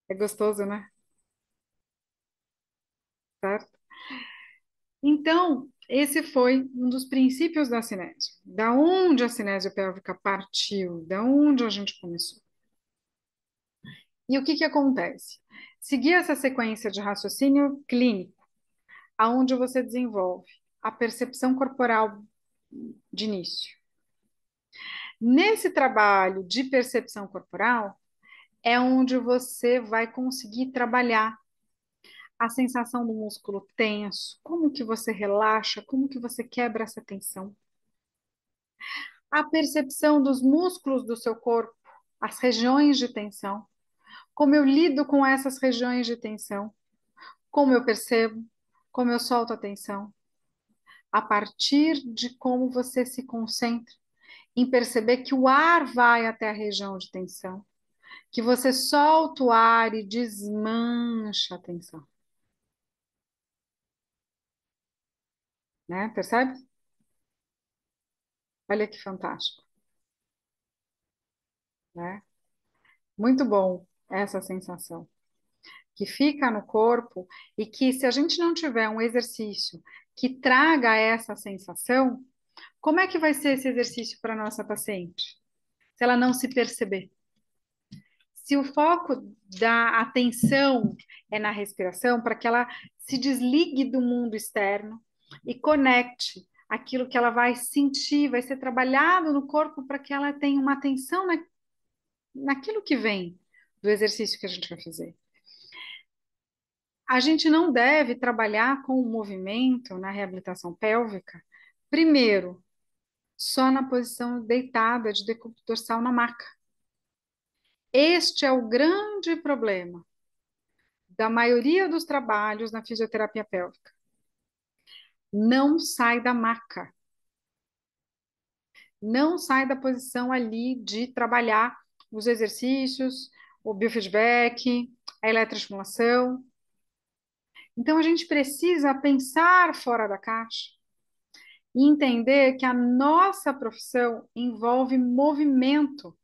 É gostoso, né? Certo? Então, esse foi um dos princípios da cinésia. Da onde a cinésia pélvica partiu, da onde a gente começou. E o que que acontece? Seguir essa sequência de raciocínio clínico, aonde você desenvolve a percepção corporal de início. Nesse trabalho de percepção corporal, é onde você vai conseguir trabalhar a sensação do músculo tenso, como que você relaxa, como que você quebra essa tensão. A percepção dos músculos do seu corpo, as regiões de tensão, como eu lido com essas regiões de tensão, como eu percebo, como eu solto a tensão, a partir de como você se concentra em perceber que o ar vai até a região de tensão, que você solta o ar e desmancha a tensão, né? Percebe? Olha que fantástico, né? Muito bom essa sensação que fica no corpo e que se a gente não tiver um exercício que traga essa sensação, como é que vai ser esse exercício para a nossa paciente? Se ela não se perceber. Se o foco da atenção é na respiração, para que ela se desligue do mundo externo e conecte aquilo que ela vai sentir, vai ser trabalhado no corpo para que ela tenha uma atenção naquilo que vem do exercício que a gente vai fazer. A gente não deve trabalhar com o movimento na reabilitação pélvica, primeiro, só na posição deitada de decúbito dorsal na maca. Este é o grande problema da maioria dos trabalhos na fisioterapia pélvica. Não sai da maca, não sai da posição ali de trabalhar os exercícios, o biofeedback, a eletroestimulação. Então a gente precisa pensar fora da caixa e entender que a nossa profissão envolve movimento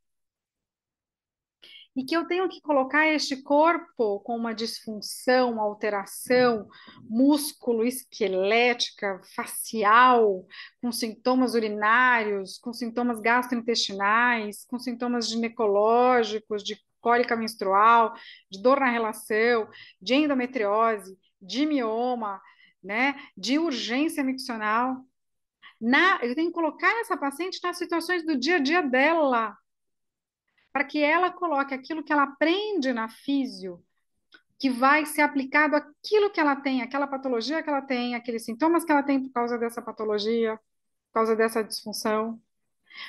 e que eu tenho que colocar este corpo com uma disfunção, uma alteração músculo-esquelética, facial, com sintomas urinários, com sintomas gastrointestinais, com sintomas ginecológicos, de cólica menstrual, de dor na relação, de endometriose, de mioma, né, de urgência miccional. Eu tenho que colocar essa paciente nas situações do dia a dia dela, para que ela coloque aquilo que ela aprende na físio, que vai ser aplicado àquilo que ela tem, aquela patologia que ela tem, aqueles sintomas que ela tem por causa dessa patologia, por causa dessa disfunção.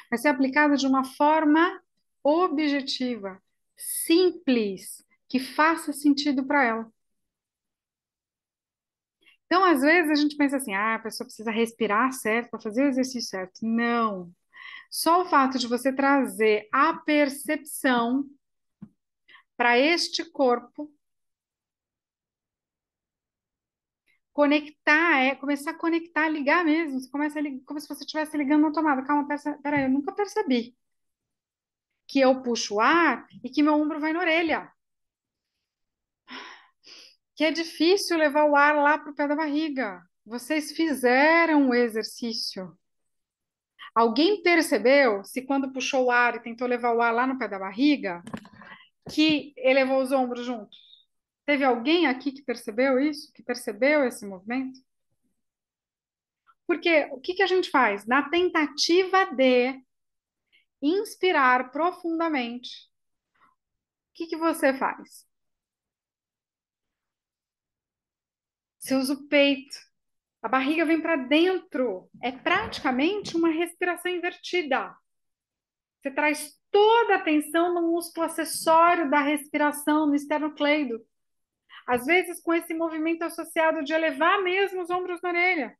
Vai ser aplicado de uma forma objetiva, simples, que faça sentido para ela. Então, às vezes, a gente pensa assim, a pessoa precisa respirar certo para fazer o exercício certo. Não. Só o fato de você trazer a percepção para este corpo, conectar, começar a conectar, ligar mesmo. Você começa a ligar, como se você estivesse ligando na tomada. Calma, peraí, eu nunca percebi que eu puxo o ar e que meu ombro vai na orelha. Que é difícil levar o ar lá para o pé da barriga. Vocês fizeram o exercício. Alguém percebeu se quando puxou o ar e tentou levar o ar lá no pé da barriga, que elevou os ombros junto? Teve alguém aqui que percebeu isso? Que percebeu esse movimento? Porque o que que a gente faz? Na tentativa de inspirar profundamente, o que que você faz? Você usa o peito, a barriga vem para dentro. É praticamente uma respiração invertida. Você traz toda a atenção no músculo acessório da respiração, no esternocleido. Às vezes com esse movimento associado de elevar mesmo os ombros na orelha.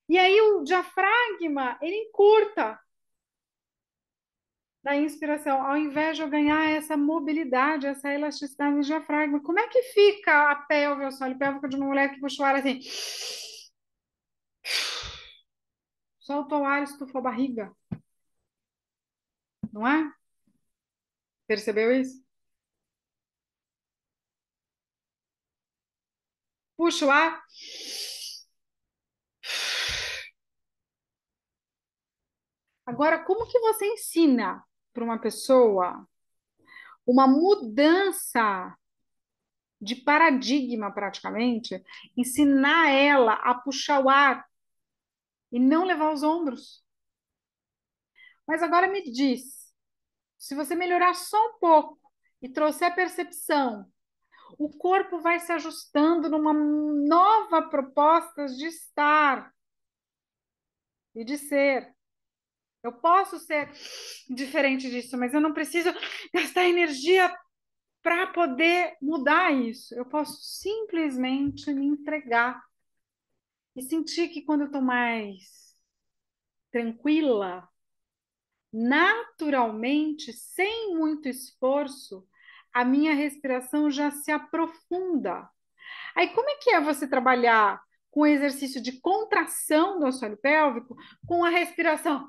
E aí o diafragma, ele encurta da inspiração, ao invés de eu ganhar essa mobilidade, essa elasticidade do diafragma. Como é que fica a pelve, o solo pélvico de uma mulher que puxa o ar assim? Solta o ar, estufa a barriga, não é? Percebeu isso? puxa o ar. Agora, como que você ensina para uma pessoa uma mudança de paradigma, praticamente, ensinar ela a puxar o ar e não levar os ombros? Mas agora me diz, se você melhorar só um pouco e trouxer percepção, o corpo vai se ajustando numa nova proposta de estar e de ser. Eu posso ser diferente disso, mas eu não preciso gastar energia para poder mudar isso. Eu posso simplesmente me entregar e sentir que quando eu estou mais tranquila, naturalmente, sem muito esforço, a minha respiração já se aprofunda. Aí, como é que é você trabalhar com o exercício de contração do assoalho pélvico com a respiração?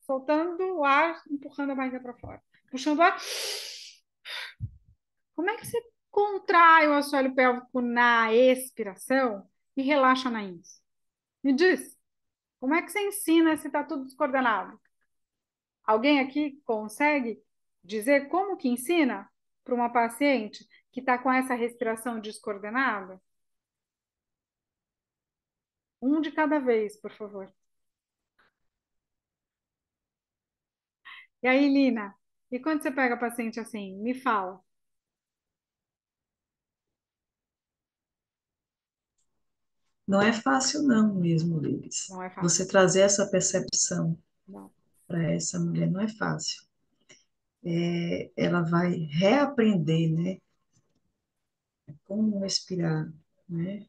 Soltando o ar, empurrando a barriga para fora. Puxando o ar. Como é que você contrai o assoalho pélvico na expiração e relaxa na ins? Me diz, como é que você ensina se está tudo descoordenado? Alguém aqui consegue dizer como que ensina para uma paciente que está com essa respiração descoordenada? Um de cada vez, por favor. E aí, Lina, e quando você pega paciente assim, me fala, Não é fácil não mesmo, Liz. não é fácil. Você trazer essa percepção Não, para essa mulher não é fácil. Ela vai reaprender, né, como respirar, né?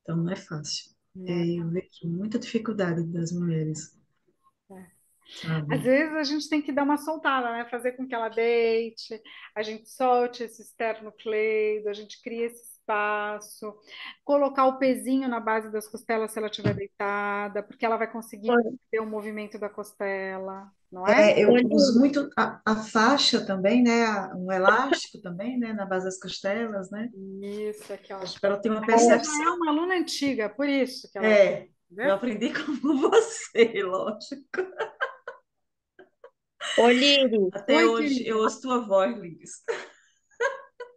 Então não é fácil. não é Eu fácil. vejo muita dificuldade das mulheres, É. Às sabe? vezes a gente tem que dar uma soltada, né? Fazer com que ela deite, a gente solte esse esternocleido, a gente cria esse espaço, colocar o pezinho na base das costelas se ela estiver deitada, porque ela vai conseguir Ô, perceber o movimento da costela, não é? Eu uso Lili, muito a faixa também, né? Um elástico também, né? Na base das costelas, né? Isso, aqui, ó. Acho que ela tem uma A Lina já é percepção. uma aluna antiga, por isso que ela. Eu Entendeu? aprendi como você, lógico. ô, Lili, Até Oi, hoje eu querida. ouço tua voz, Liz.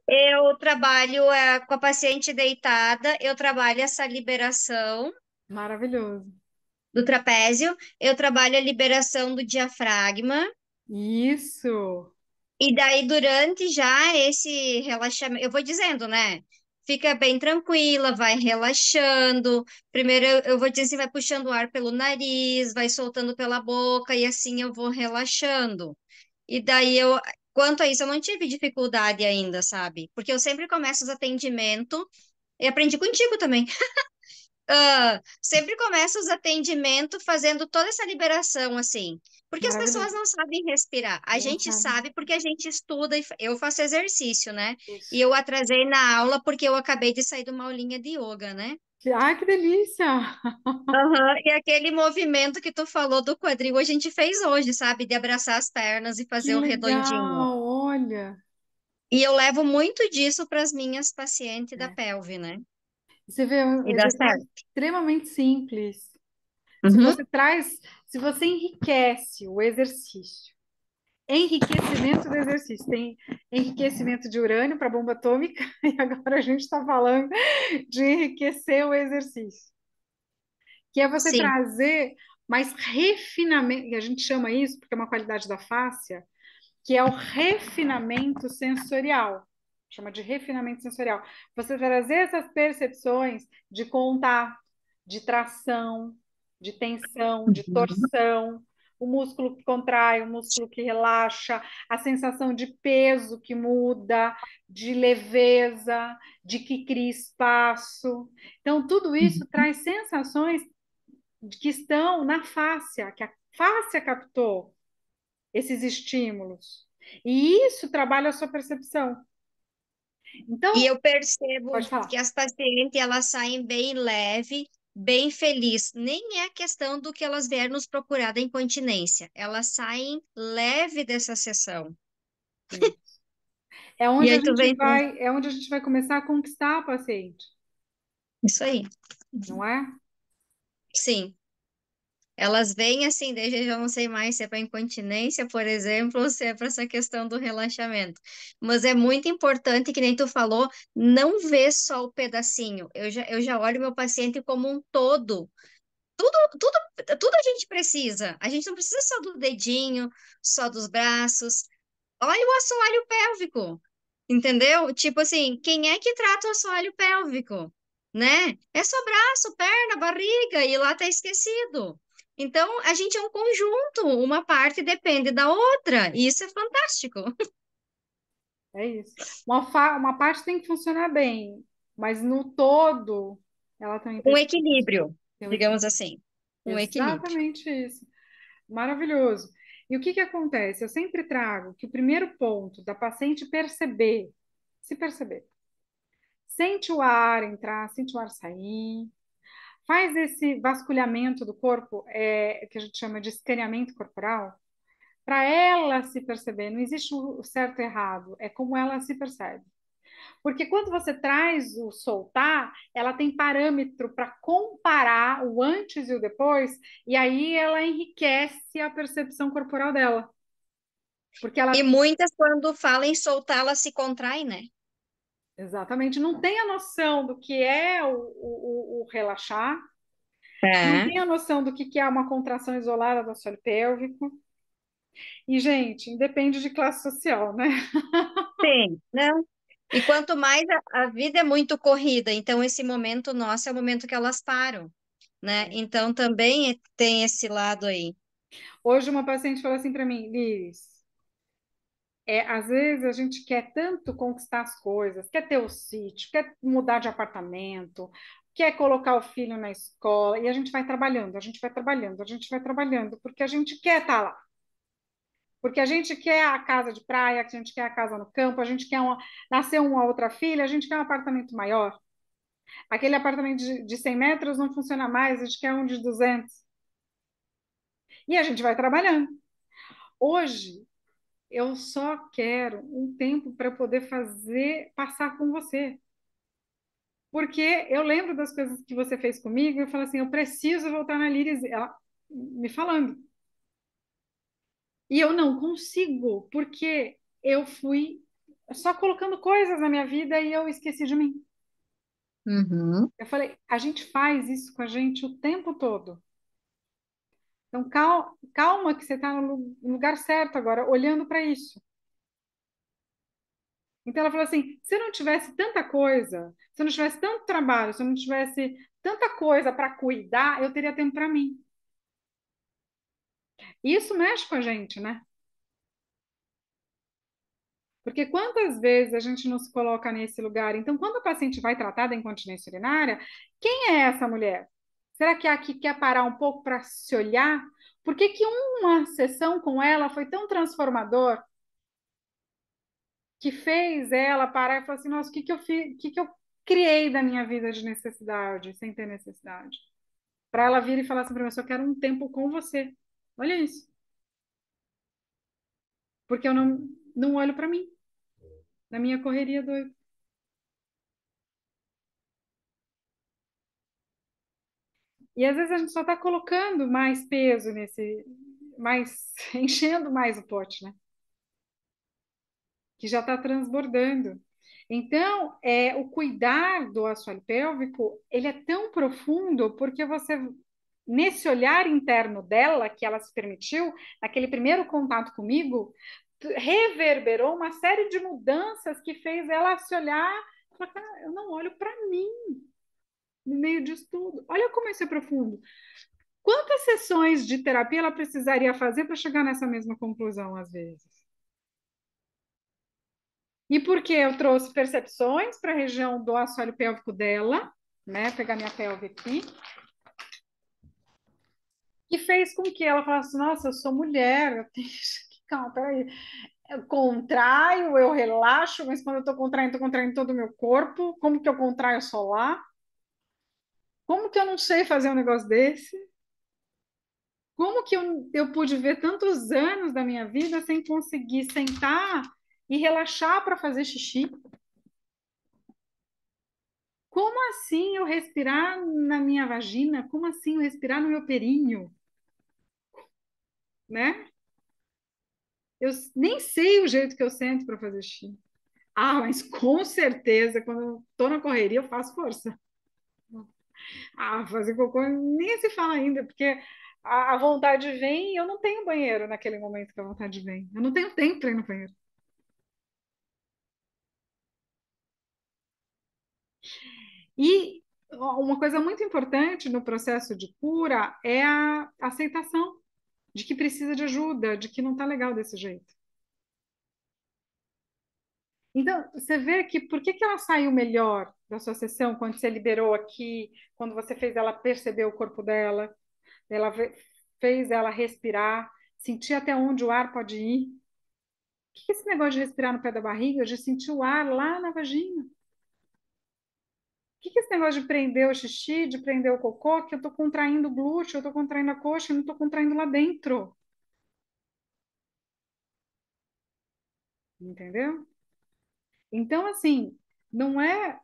eu trabalho com a paciente deitada, eu trabalho essa liberação Maravilhoso. do trapézio, eu trabalho a liberação do diafragma, Isso. e daí durante já esse relaxamento, eu vou dizendo, né? Fica bem tranquila, vai relaxando. Primeiro eu vou dizer assim, vai puxando o ar pelo nariz, vai soltando pela boca, e assim eu vou relaxando. E daí quanto a isso, eu não tive dificuldade ainda, sabe? Porque eu sempre começo os atendimentos, e aprendi contigo também. Sempre começo os atendimentos fazendo toda essa liberação, assim. Porque as pessoas Maravilhoso. não sabem respirar. A Não gente sabe. sabe porque a gente estuda, e eu faço exercício, né? E Isso. eu atrasei na aula porque eu acabei de sair de uma aulinha de yoga, né? Ai, que delícia! Aham. E aquele movimento que tu falou do quadril, a gente fez hoje, sabe? De abraçar as pernas e Que fazer o redondinho. legal! Olha. E eu levo muito disso para as minhas pacientes da É. pelve, né? Você vê, é um E dá exercício certo. extremamente simples. Se Uhum. você traz, se você enriquece o exercício, enriquecimento do exercício, tem enriquecimento de urânio para bomba atômica, e agora a gente está falando de enriquecer o exercício, que é você Sim. trazer mais refinamento, e a gente chama isso, porque é uma qualidade da fáscia, que é o refinamento sensorial. Chama de refinamento sensorial. Você trazer essas percepções de contato, de tração, de tensão, de Uhum. torção, o músculo que contrai, o músculo que relaxa, a sensação de peso que muda, de leveza, de que cria espaço. Então, tudo isso Uhum. traz sensações que estão na fáscia, que a fáscia captou esses estímulos. E isso trabalha a sua percepção. E Então, eu percebo pode falar. que as pacientes elas saem bem leve, bem feliz. Nem é a questão do que elas vieram nos procurar da incontinência. Elas saem leve dessa sessão. Isso. E aí tu vem, é onde a gente vai começar a conquistar a paciente, isso aí. não é? Sim. Elas vêm assim, desde eu já não sei mais se é para incontinência, por exemplo, ou se é para essa questão do relaxamento. Mas é muito importante, que nem tu falou, não ver só o pedacinho. Eu já olho meu paciente como um todo. Tudo a gente precisa. A gente não precisa só do dedinho, só dos braços. Olha o assoalho pélvico, entendeu? Tipo assim, quem é que trata o assoalho pélvico, né? É só braço, perna, barriga e lá tá esquecido. Então, a gente é um conjunto, uma parte depende da outra, e isso é fantástico. É isso. Uma parte tem que funcionar bem, mas no todo, ela também Um precisa equilíbrio, ter um digamos equilíbrio. assim, um equilíbrio. Exatamente isso. Maravilhoso. E o que que acontece? Eu sempre trago que o primeiro ponto da paciente perceber, se perceber, sente o ar entrar, sente o ar sair, faz esse vasculhamento do corpo, que a gente chama de escaneamento corporal, para ela se perceber. Não existe o certo e errado, é como ela se percebe. Porque quando você traz o soltar, ela tem parâmetro para comparar o antes e o depois, e aí ela enriquece a percepção corporal dela. Porque E ela muitas, quando falam em soltar, elas se contraem, né? exatamente não tem a noção do que é o relaxar, não É. tem a noção do que é uma contração isolada do assoalho pélvico. E, gente, independe de classe social, né? Sim, não. E quanto mais a vida é muito corrida, então esse momento nosso é o momento que elas param, né? Então também tem esse lado aí. Hoje uma paciente falou assim para mim, Liz, às vezes a gente quer tanto conquistar as coisas, quer ter o sítio, quer mudar de apartamento, quer colocar o filho na escola, e a gente vai trabalhando, a gente vai trabalhando, a gente vai trabalhando, porque a gente quer estar lá. Porque a gente quer a casa de praia, a gente quer a casa no campo, a gente quer nascer uma outra filha, a gente quer um apartamento maior. Aquele apartamento de 100 metros não funciona mais, a gente quer um de 200. E a gente vai trabalhando. Hoje, eu só quero um tempo para poder passar com você. Porque eu lembro das coisas que você fez comigo e eu falo assim, eu preciso voltar na Liris, ela me falando. E eu não consigo, porque eu fui só colocando coisas na minha vida e eu esqueci de mim. Uhum. Eu falei, a gente faz isso com a gente o tempo todo. Então, calma que você está no lugar certo agora, olhando para isso. Então, ela falou assim: se eu não tivesse tanta coisa, se eu não tivesse tanto trabalho, se eu não tivesse tanta coisa para cuidar, eu teria tempo para mim. E isso mexe com a gente, né? Porque quantas vezes a gente não se coloca nesse lugar? Então, quando a paciente vai tratar da incontinência urinária, quem é essa mulher? Será que é a que quer parar um pouco para se olhar? Por que que uma sessão com ela foi tão transformador que fez ela parar e falar assim: nossa, o que que eu fiz, o que que eu criei da minha vida de necessidade, sem ter necessidade? Para ela vir e falar assim para mim: eu só quero um tempo com você. Olha isso. Porque eu não olho para mim, na minha correria doida. E às vezes a gente só está colocando mais peso mais, enchendo mais o pote, né? Que já está transbordando. Então, o cuidar do assoalho pélvico, ele é tão profundo porque nesse olhar interno dela, que ela se permitiu, naquele primeiro contato comigo, reverberou uma série de mudanças que fez ela se olhar e falar, cara, eu não olho para mim no meio disso tudo. Olha como isso é profundo. Quantas sessões de terapia ela precisaria fazer para chegar nessa mesma conclusão, às vezes? E porque eu trouxe percepções para a região do assoalho pélvico dela, né? Pegar minha pelve aqui, que fez com que ela falasse: nossa, eu sou mulher, eu tenho. Calma, peraí. Eu contraio, eu relaxo, mas quando eu estou contraindo todo o meu corpo. Como que eu contraio só lá? Como que eu não sei fazer um negócio desse? Como que eu pude ver tantos anos da minha vida sem conseguir sentar e relaxar para fazer xixi. Como assim eu respirar na minha vagina? Como assim eu respirar no meu períneo? Né? Eu nem sei o jeito que eu sento para fazer xixi. Ah, mas com certeza, quando eu tô na correria, eu faço força. Ah, fazer cocô nem se fala ainda, porque a vontade vem e eu não tenho banheiro naquele momento que a vontade vem. Eu não tenho tempo para ir no banheiro. E uma coisa muito importante no processo de cura é a aceitação de que precisa de ajuda, de que não está legal desse jeito. Então, você vê que por que ela saiu melhor da sua sessão quando você liberou aqui, quando você fez ela perceber o corpo dela, ela fez ela respirar, sentir até onde o ar pode ir. O que é esse negócio de respirar no pé da barriga, de sentir o ar lá na vagina? O que é esse negócio de prender o xixi, de prender o cocô, que eu estou contraindo o glúteo, eu estou contraindo a coxa, eu não estou contraindo lá dentro? Entendeu? Então, assim, não é,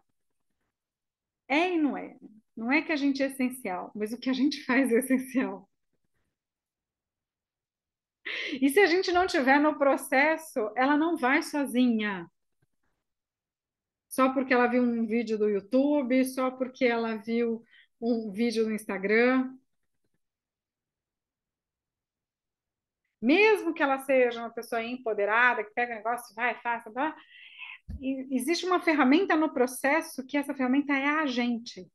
é e não é. Não é que a gente é essencial, mas o que a gente faz é essencial. E se a gente não tiver no processo, ela não vai sozinha. Só porque ela viu um vídeo do YouTube, só porque ela viu um vídeo no Instagram. Mesmo que ela seja uma pessoa empoderada, que pega o negócio, vai, faça, blá, existe uma ferramenta no processo que essa ferramenta é a gente.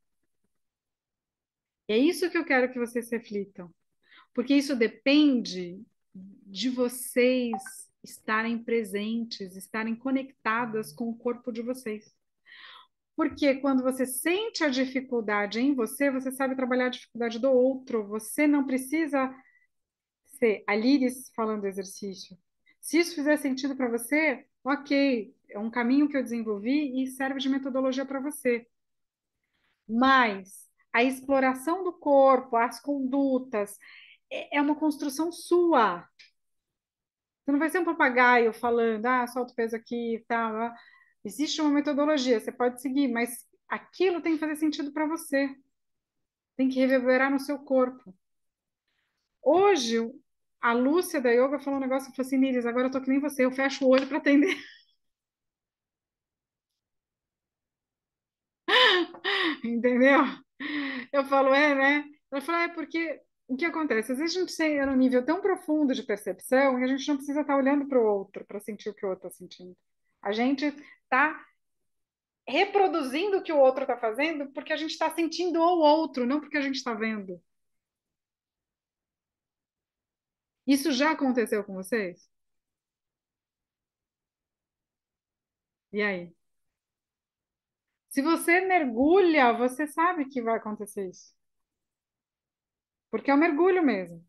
E é isso que eu quero que vocês reflitam. Porque isso depende de vocês estarem presentes, estarem conectadas com o corpo de vocês. Porque quando você sente a dificuldade em você, você sabe trabalhar a dificuldade do outro. Você não precisa ser a Liris falando do exercício. Se isso fizer sentido para você, ok, é um caminho que eu desenvolvi e serve de metodologia para você. Mas a exploração do corpo, as condutas, é uma construção sua. Você não vai ser um papagaio falando, ah, solta o peso aqui e tal. Existe uma metodologia, você pode seguir, mas aquilo tem que fazer sentido para você. Tem que reverberar no seu corpo. Hoje, a Lúcia da yoga falou um negócio, falou assim, Níris, agora eu tô que nem você, eu fecho o olho para atender. Entendeu? Eu falo, é, né? Ela falou, é porque o que acontece? Às vezes a gente chega num nível tão profundo de percepção que a gente não precisa estar olhando para o outro para sentir o que o outro está sentindo. A gente está reproduzindo o que o outro está fazendo porque a gente está sentindo o outro, não porque a gente está vendo. Isso já aconteceu com vocês? E aí? Se você mergulha, você sabe que vai acontecer isso. Porque é um mergulho mesmo.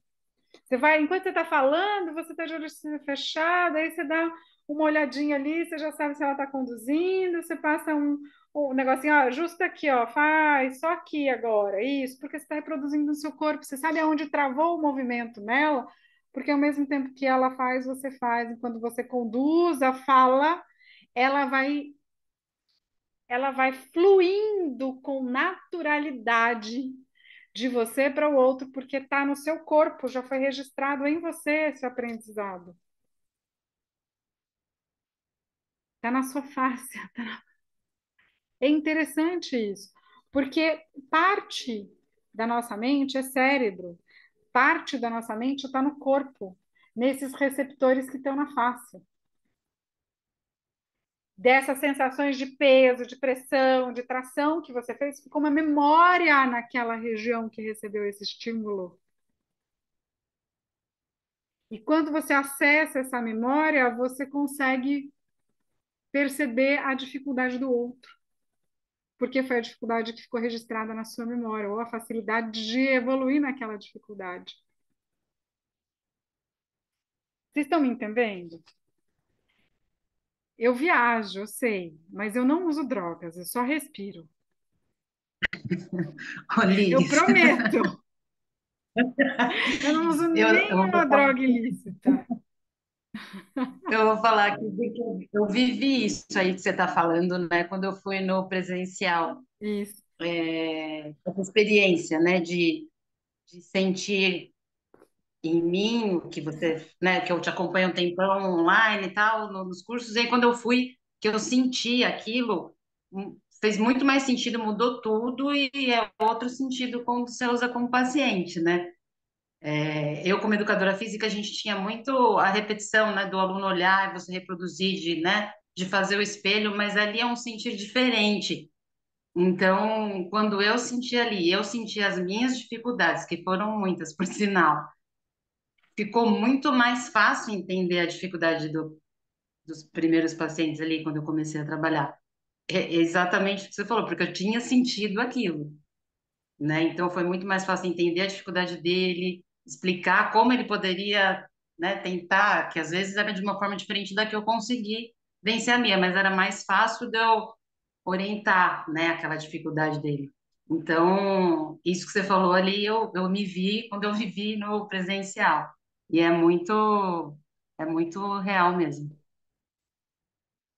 Você vai, enquanto você está falando, você está de olho fechado, aí você dá uma olhadinha ali, você já sabe se ela está conduzindo, você passa um negocinho, ó, justo aqui, ó, faz, só aqui agora, isso, porque você está reproduzindo no seu corpo, você sabe aonde travou o movimento nela, porque ao mesmo tempo que ela faz, você faz, e quando você conduz a fala, ela vai, ela vai fluindo com naturalidade de você para o outro, porque está no seu corpo, já foi registrado em você esse aprendizado. Está na sua face. É interessante isso, porque parte da nossa mente é cérebro, parte da nossa mente está no corpo, nesses receptores que estão na face. Dessas sensações de peso, de pressão, de tração que você fez, ficou uma memória naquela região que recebeu esse estímulo. E quando você acessa essa memória, você consegue perceber a dificuldade do outro, porque foi a dificuldade que ficou registrada na sua memória, ou a facilidade de evoluir naquela dificuldade. Vocês estão me entendendo? Eu viajo, eu sei, mas eu não uso drogas, eu só respiro. Ô, Eu Liz, prometo. Eu não uso eu vou nenhuma botar droga ilícita. Eu vou falar que eu vivi isso aí que você está falando, né? Quando eu fui no presencial, Isso. essa experiência, né? De sentir em mim, o que você, né? Que eu te acompanho um tempão online e tal, nos cursos. E aí, quando eu fui, que eu senti aquilo, fez muito mais sentido, mudou tudo e é outro sentido quando você usa como paciente, né? Eu, como educadora física, a gente tinha muito a repetição, né, do aluno olhar e você reproduzir, de fazer o espelho, mas ali é um sentir diferente. Então, quando eu senti ali, eu senti as minhas dificuldades, que foram muitas, por sinal, ficou muito mais fácil entender a dificuldade dos primeiros pacientes ali, quando eu comecei a trabalhar. É exatamente o que você falou, porque eu tinha sentido aquilo, né? Então foi muito mais fácil entender a dificuldade dele, explicar como ele poderia, né, tentar, que às vezes era de uma forma diferente da que eu consegui vencer a minha, mas era mais fácil de eu orientar, né, aquela dificuldade dele. Então, isso que você falou ali, eu me vi quando eu vivi no presencial. E é muito real mesmo.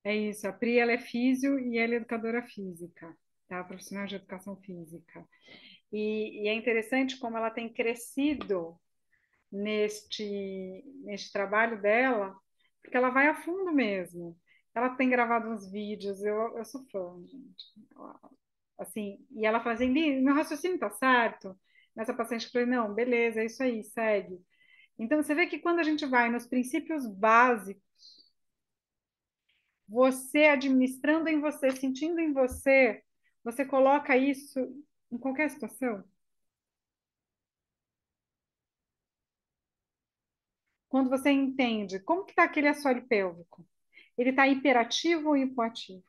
É isso. A Pri, ela é físio e ela é educadora física, tá? Profissional de educação física. E é interessante como ela tem crescido neste trabalho dela, porque ela vai a fundo mesmo. Ela tem gravado uns vídeos, eu sou fã, gente. Assim, e ela fala assim, meu raciocínio tá certo? Nessa paciente eu falei, não, beleza, é isso aí, segue. Então, você vê que quando a gente vai nos princípios básicos, você administrando em você, sentindo em você, você coloca isso em qualquer situação. Quando você entende como que está aquele assoalho pélvico, ele está hiperativo ou hipoativo?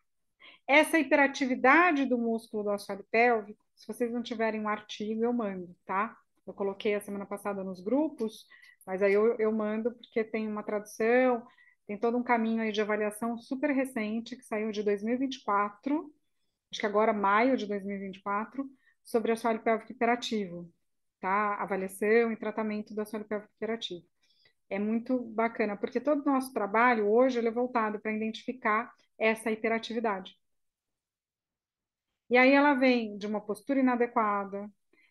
Essa hiperatividade do músculo do assoalho pélvico, se vocês não tiverem um artigo, eu mando, tá? Eu coloquei a semana passada nos grupos, mas aí eu mando porque tem uma tradução, tem todo um caminho aí de avaliação super recente, que saiu de 2024, acho que agora maio de 2024, sobre assoalho pélvico hiperativo, tá? Avaliação e tratamento do assoalho pélvico hiperativo. É muito bacana, porque todo o nosso trabalho hoje ele é voltado para identificar essa hiperatividade. E aí ela vem de uma postura inadequada,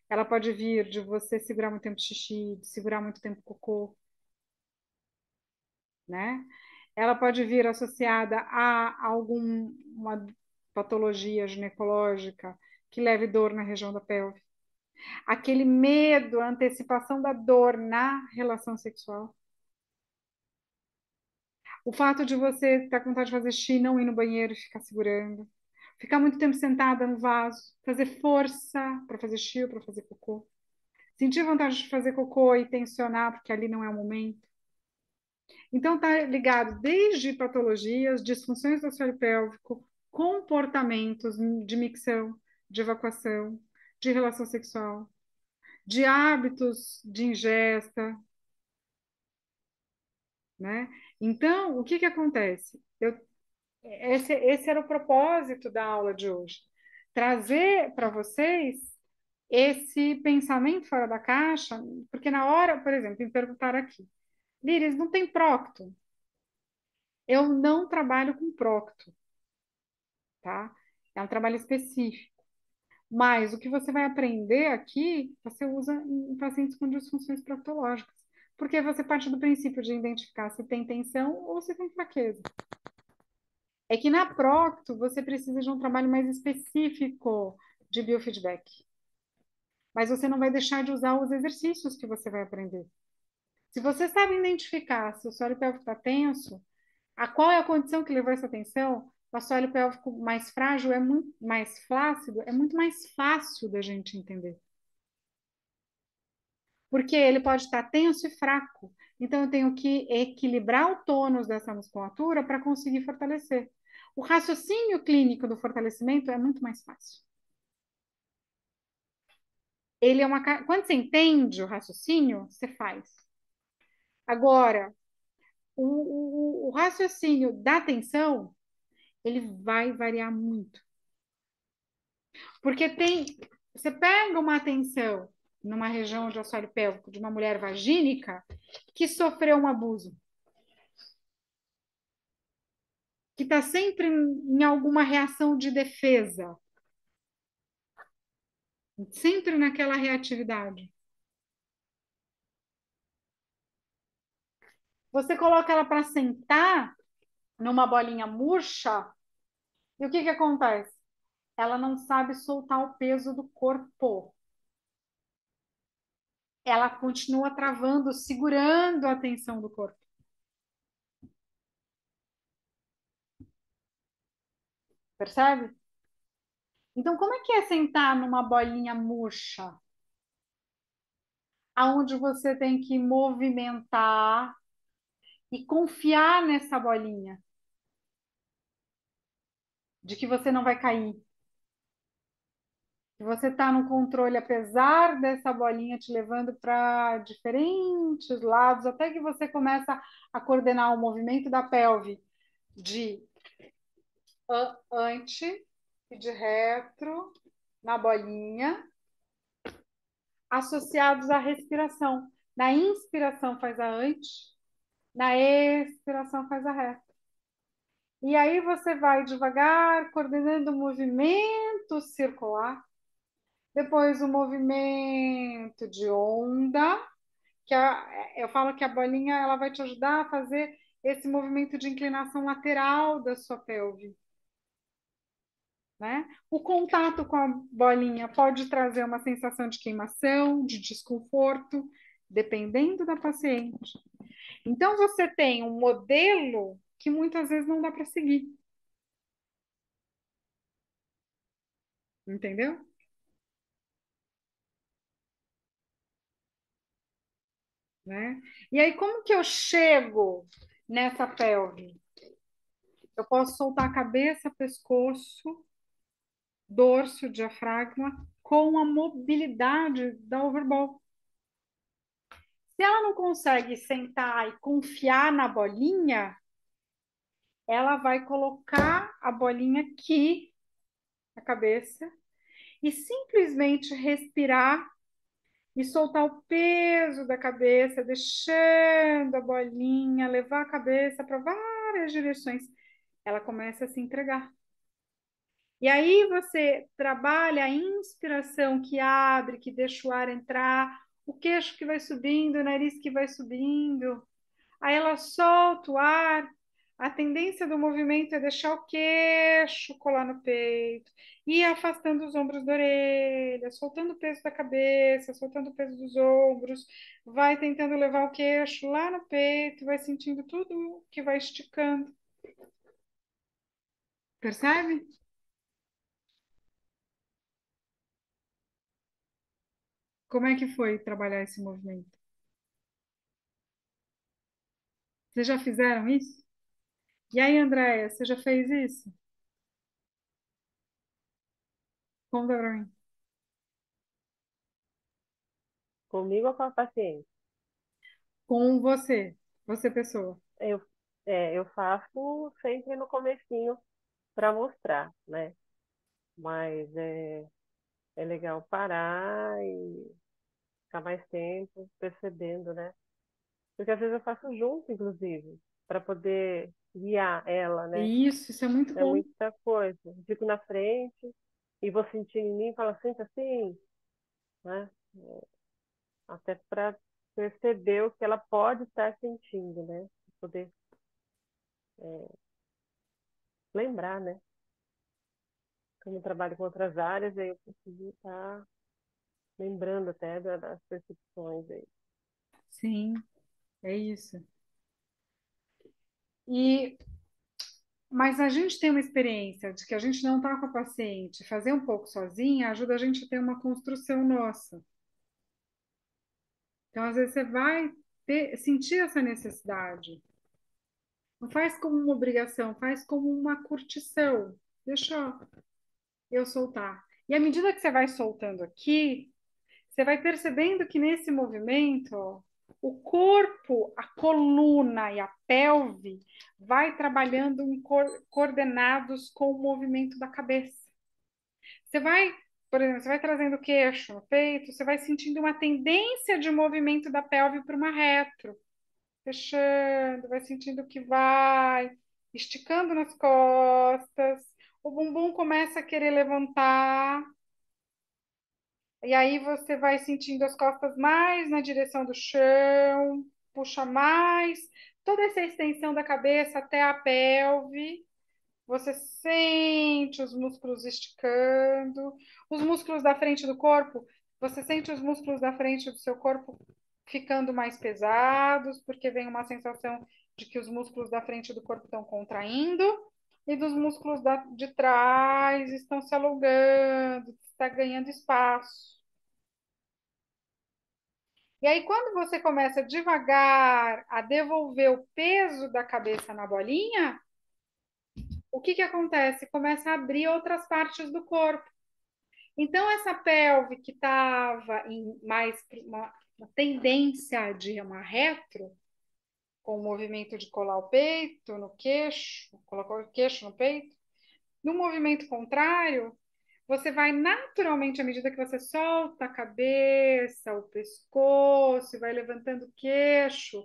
ela pode vir de você segurar muito tempo xixi, de segurar muito tempo cocô, né? Ela pode vir associada a alguma patologia ginecológica que leve dor na região da pelve. Aquele medo, a antecipação da dor na relação sexual. O fato de você estar com vontade de fazer xixi, não ir no banheiro e ficar segurando. Ficar muito tempo sentada no vaso, fazer força para fazer xixi ou para fazer cocô. Sentir vontade de fazer cocô e tensionar, porque ali não é o momento. Então, está ligado desde patologias, disfunções do assoalho pélvico, comportamentos de micção, de evacuação, de relação sexual, de hábitos de ingesta, né? Então, o que que acontece? Esse era o propósito da aula de hoje. Trazer para vocês esse pensamento fora da caixa, porque na hora, por exemplo, me perguntaram aqui, Liris, não tem procto? Eu não trabalho com procto, tá? É um trabalho específico. Mas o que você vai aprender aqui, você usa em pacientes com disfunções proctológicas. Porque você parte do princípio de identificar se tem tensão ou se tem fraqueza. É que na procto você precisa de um trabalho mais específico de biofeedback. Mas você não vai deixar de usar os exercícios que você vai aprender. Se você sabe identificar se o assoalho pélvico está tenso, qual é a condição que levou essa tensão? O assoalho pélvico mais frágil é muito mais flácido, é muito mais fácil da gente entender. Porque ele pode estar tenso e fraco. Então, eu tenho que equilibrar o tônus dessa musculatura para conseguir fortalecer. O raciocínio clínico do fortalecimento é muito mais fácil. Ele é uma. Quando você entende o raciocínio, você faz. Agora, o raciocínio da atenção, ele vai variar muito. Porque você pega uma atenção numa região de assoalho pélvico de uma mulher vagínica que sofreu um abuso. que está sempre em alguma reação de defesa, sempre naquela reatividade. Você coloca ela para sentar numa bolinha murcha, e o que que acontece? Ela não sabe soltar o peso do corpo. Ela continua travando, segurando a tensão do corpo. Percebe? Então, como é que é sentar numa bolinha murcha? Aonde você tem que movimentar e confiar nessa bolinha, de que você não vai cair. Que você está no controle, apesar dessa bolinha te levando para diferentes lados, até que você começa a coordenar o movimento da pelve de ante e de retro na bolinha, associados à respiração. Na inspiração faz a ante, na expiração faz a retro. E aí você vai devagar, coordenando o movimento circular, depois o movimento de onda, eu falo que a bolinha ela vai te ajudar a fazer esse movimento de inclinação lateral da sua pelve. Né? O contato com a bolinha pode trazer uma sensação de queimação, de desconforto, dependendo da paciente. Então, você tem um modelo que muitas vezes não dá para seguir. Entendeu? Né? E aí, como que eu chego nessa pelve? Eu posso soltar a cabeça, pescoço, dorso, diafragma, com a mobilidade da overball. Se ela não consegue sentar e confiar na bolinha, ela vai colocar a bolinha aqui na cabeça e simplesmente respirar e soltar o peso da cabeça, deixando a bolinha levar a cabeça para várias direções. Ela começa a se entregar. E aí você trabalha a inspiração que abre, que deixa o ar entrar, o queixo que vai subindo, o nariz que vai subindo. Aí ela solta o ar. A tendência do movimento é deixar o queixo colar no peito e afastando os ombros da orelha, soltando o peso da cabeça, soltando o peso dos ombros, vai tentando levar o queixo lá no peito, vai sentindo tudo que vai esticando. Percebe? Como é que foi trabalhar esse movimento? Vocês já fizeram isso? E aí, Andréia, você já fez isso? Conta pra mim. Comigo ou com a paciente? Com você pessoa. Eu, eu faço sempre no comecinho para mostrar, né? Mas é legal parar e ficar mais tempo percebendo, né? Porque às vezes eu faço junto, inclusive, para poder guiar ela, né? Isso é muito É bom. muita coisa. Fico na frente e vou sentindo em mim e falo, sente assim, né? Até para perceber o que ela pode estar sentindo, né? Poder lembrar, né? Como eu trabalho com outras áreas, aí eu preciso estar lembrando até das percepções aí. Sim, é isso. E mas a gente tem uma experiência de que a gente não está com a paciente, fazer um pouco sozinha ajuda a gente a ter uma construção nossa. Então, às vezes, você vai sentir essa necessidade. Não faz como uma obrigação, faz como uma curtição. Deixa eu soltar. E à medida que você vai soltando aqui, você vai percebendo que nesse movimento, ó, o corpo, a coluna e a pelve vai trabalhando em coordenados com o movimento da cabeça. Você vai, por exemplo, você vai trazendo o queixo no peito, você vai sentindo uma tendência de movimento da pelve para uma retro, fechando, vai sentindo que vai esticando nas costas, o bumbum começa a querer levantar, e aí você vai sentindo as costas mais na direção do chão, puxa mais, toda essa extensão da cabeça até a pelve. Você sente os músculos esticando, os músculos da frente do corpo, você sente os músculos da frente do seu corpo ficando mais pesados, porque vem uma sensação de que os músculos da frente do corpo estão contraindo e dos músculos de trás estão se alongando, está ganhando espaço. E aí, quando você começa devagar a devolver o peso da cabeça na bolinha, o que que acontece? Começa a abrir outras partes do corpo. Então, essa pelve que estava em mais uma tendência de uma retro, com o movimento de colar o peito no queixo, colocar o queixo no peito, no movimento contrário, você vai naturalmente, à medida que você solta a cabeça, o pescoço, vai levantando o queixo,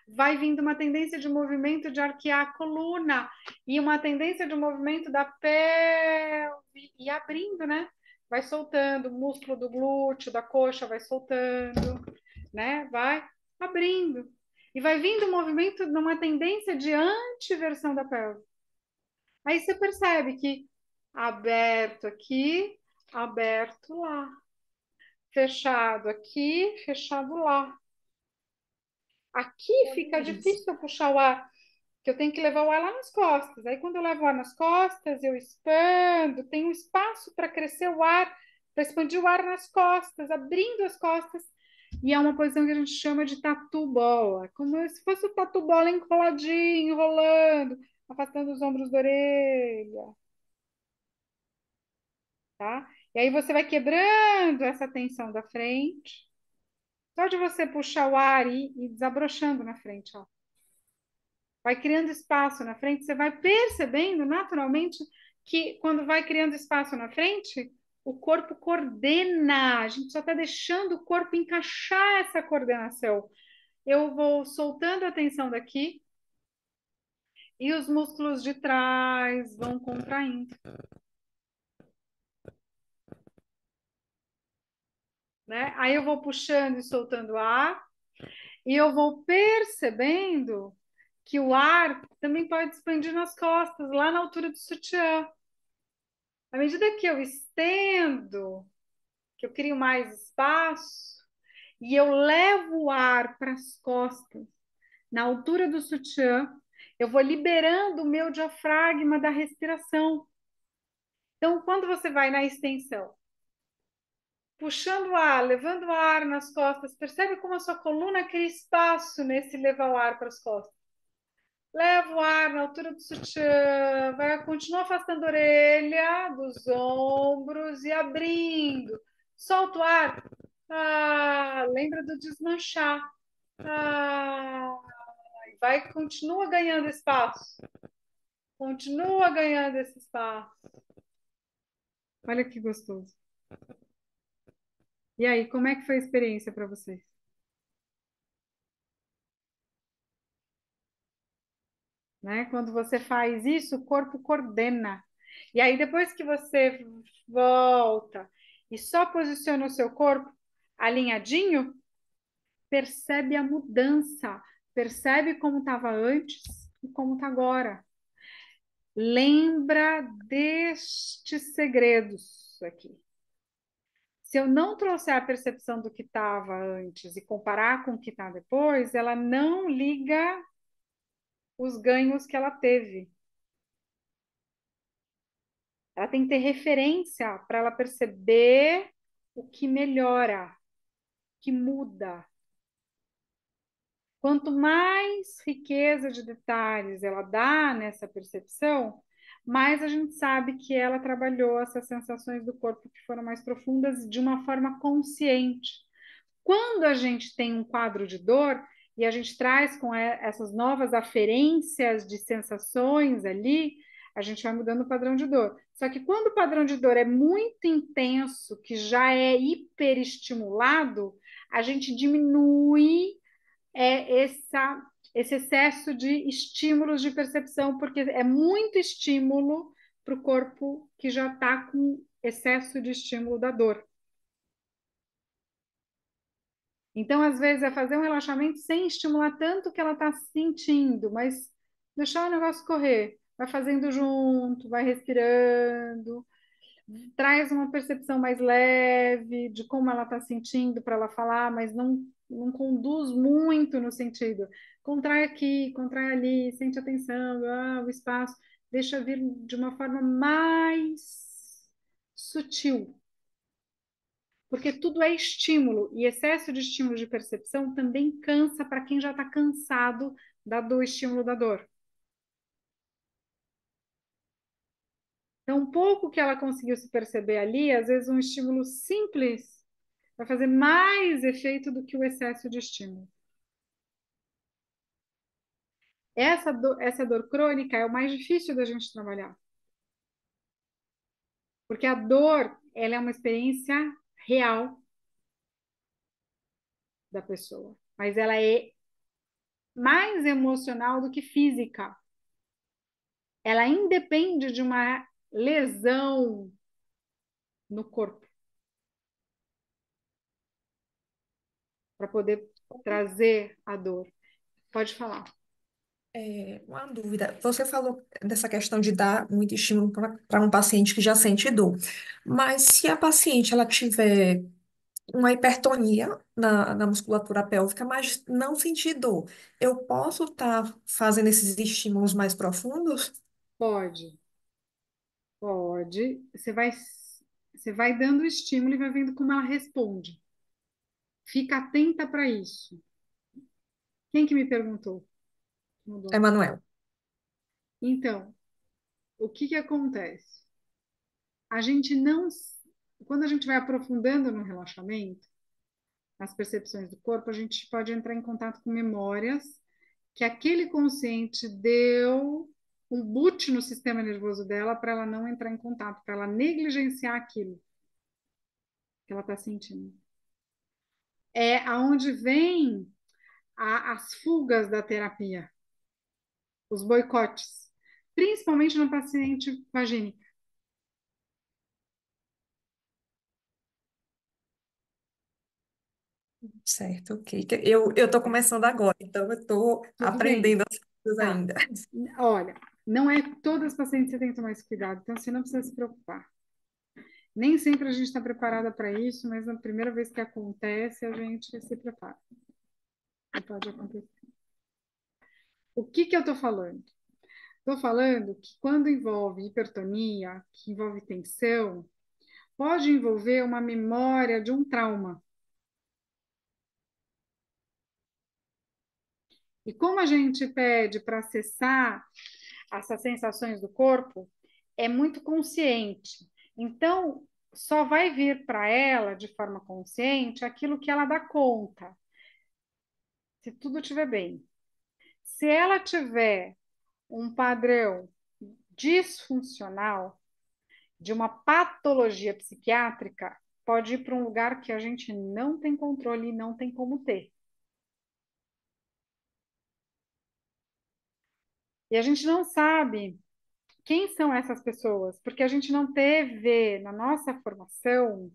vai vindo uma tendência de movimento de arquear a coluna e uma tendência de movimento da pelve e abrindo, né? Vai soltando o músculo do glúteo, da coxa, vai soltando, né? Vai abrindo. E vai vindo o movimento numa tendência de antiversão da pelve. Aí você percebe que aberto aqui, aberto lá. Fechado aqui, fechado lá. Aqui fica difícil eu puxar o ar, porque eu tenho que levar o ar lá nas costas. Aí quando eu levo o ar nas costas, eu expando, tem um espaço para crescer o ar, para expandir o ar nas costas, abrindo as costas. E é uma posição que a gente chama de tatu bola, como se fosse o tatu bola enroladinho, enrolando, afastando os ombros da orelha. Tá? E aí você vai quebrando essa tensão da frente. Só de você puxar o ar e desabrochando na frente, ó. Vai criando espaço na frente, você vai percebendo naturalmente que quando vai criando espaço na frente, o corpo coordena. A gente só está deixando o corpo encaixar essa coordenação. Eu vou soltando a tensão daqui e os músculos de trás vão contraindo. Né? Aí eu vou puxando e soltando ar e eu vou percebendo que o ar também pode expandir nas costas, lá na altura do sutiã. À medida que eu estendo, que eu crio mais espaço, e eu levo o ar para as costas, na altura do sutiã, eu vou liberando o meu diafragma da respiração. Então, quando você vai na extensão, puxando o ar, levando o ar nas costas, percebe como a sua coluna cria espaço nesse levar o ar para as costas. Leva o ar na altura do sutiã, vai, continua afastando a orelha dos ombros e abrindo. Solta o ar. Ah, lembra do desmanchar. Ah, vai, continua ganhando espaço. Continua ganhando esse espaço. Olha que gostoso. E aí, como é que foi a experiência para vocês? Né? Quando você faz isso, o corpo coordena. E aí, depois que você volta e só posiciona o seu corpo alinhadinho, percebe a mudança, percebe como estava antes e como está agora. Lembra destes segredos aqui. Se eu não trouxer a percepção do que estava antes e comparar com o que está depois, ela não liga os ganhos que ela teve. Ela tem que ter referência para ela perceber o que melhora, o que muda. Quanto mais riqueza de detalhes ela dá nessa percepção, mais a gente sabe que ela trabalhou essas sensações do corpo que foram mais profundas de uma forma consciente. Quando a gente tem um quadro de dor e a gente traz com essas novas aferências de sensações ali, a gente vai mudando o padrão de dor. Só que quando o padrão de dor é muito intenso, que já é hiperestimulado, a gente diminui essa esse excesso de estímulos de percepção, porque é muito estímulo para o corpo que já está com excesso de estímulo da dor. Então, às vezes, é fazer um relaxamento sem estimular tanto que ela está sentindo, mas deixar o negócio correr. Vai fazendo junto, vai respirando, traz uma percepção mais leve de como ela está sentindo para ela falar, mas não conduz muito no sentido. Contrai aqui, contrai ali, sente a tensão, o espaço, deixa vir de uma forma mais sutil. Porque tudo é estímulo, e excesso de estímulo de percepção também cansa para quem já está cansado do estímulo da dor. Então, um pouco que ela conseguiu se perceber ali, às vezes um estímulo simples vai fazer mais efeito do que o excesso de estímulo. Essa dor crônica é o mais difícil da gente trabalhar. Porque a dor, ela é uma experiência real da pessoa. Mas ela é mais emocional do que física. Ela independe de uma lesão no corpo para poder trazer a dor. Pode falar. Uma dúvida. Você falou dessa questão de dar muito estímulo para um paciente que já sente dor. Mas se a paciente ela tiver uma hipertonia na musculatura pélvica, mas não sentir dor, eu posso estar fazendo esses estímulos mais profundos? Pode, pode. Você vai dando estímulo e vai vendo como ela responde. Fica atenta para isso. Quem que me perguntou? Mudou. Emanuel. Então, o que que acontece? A gente não, quando a gente vai aprofundando no relaxamento, nas percepções do corpo, a gente pode entrar em contato com memórias que aquele consciente deu um boot no sistema nervoso dela para ela não entrar em contato, para ela negligenciar aquilo que ela está sentindo. É aonde vem as fugas da terapia, os boicotes, principalmente no paciente vagínico. Certo, ok. Eu estou começando agora, então eu estou Tudo bem. aprendendo as coisas Tá. ainda. Olha, não é todas as pacientes que você tem que tomar esse cuidado, então você não precisa se preocupar. Nem sempre a gente está preparada para isso, mas na primeira vez que acontece, a gente se prepara. E pode acontecer. O que que eu estou falando? Estou falando que quando envolve hipertonia, que envolve tensão, pode envolver uma memória de um trauma. E como a gente pede para acessar essas sensações do corpo, é muito consciente. Então, só vai vir para ela, de forma consciente, aquilo que ela dá conta, se tudo estiver bem. Se ela tiver um padrão disfuncional, de uma patologia psiquiátrica, pode ir para um lugar que a gente não tem controle e não tem como ter. E a gente não sabe quem são essas pessoas, porque a gente não teve na nossa formação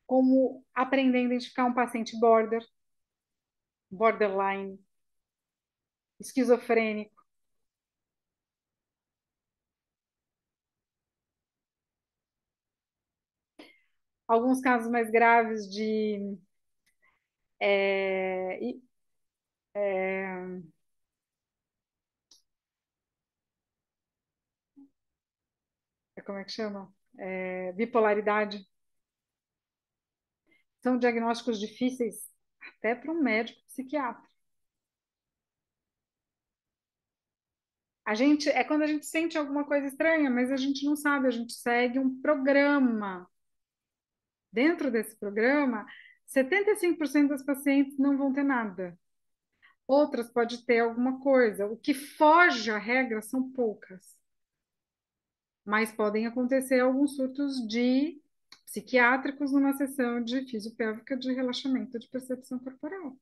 como aprender a identificar um paciente borderline, esquizofrênico. Alguns casos mais graves de como é que chama? Bipolaridade. São diagnósticos difíceis até para um médico psiquiatra. A gente é quando a gente sente alguma coisa estranha, mas a gente não sabe, a gente segue um programa. Dentro desse programa, 75% das pacientes não vão ter nada. Outras pode ter alguma coisa. O que foge à regra são poucas. Mas podem acontecer alguns surtos de psiquiátricos numa sessão de fisiopélvica de relaxamento de percepção corporal.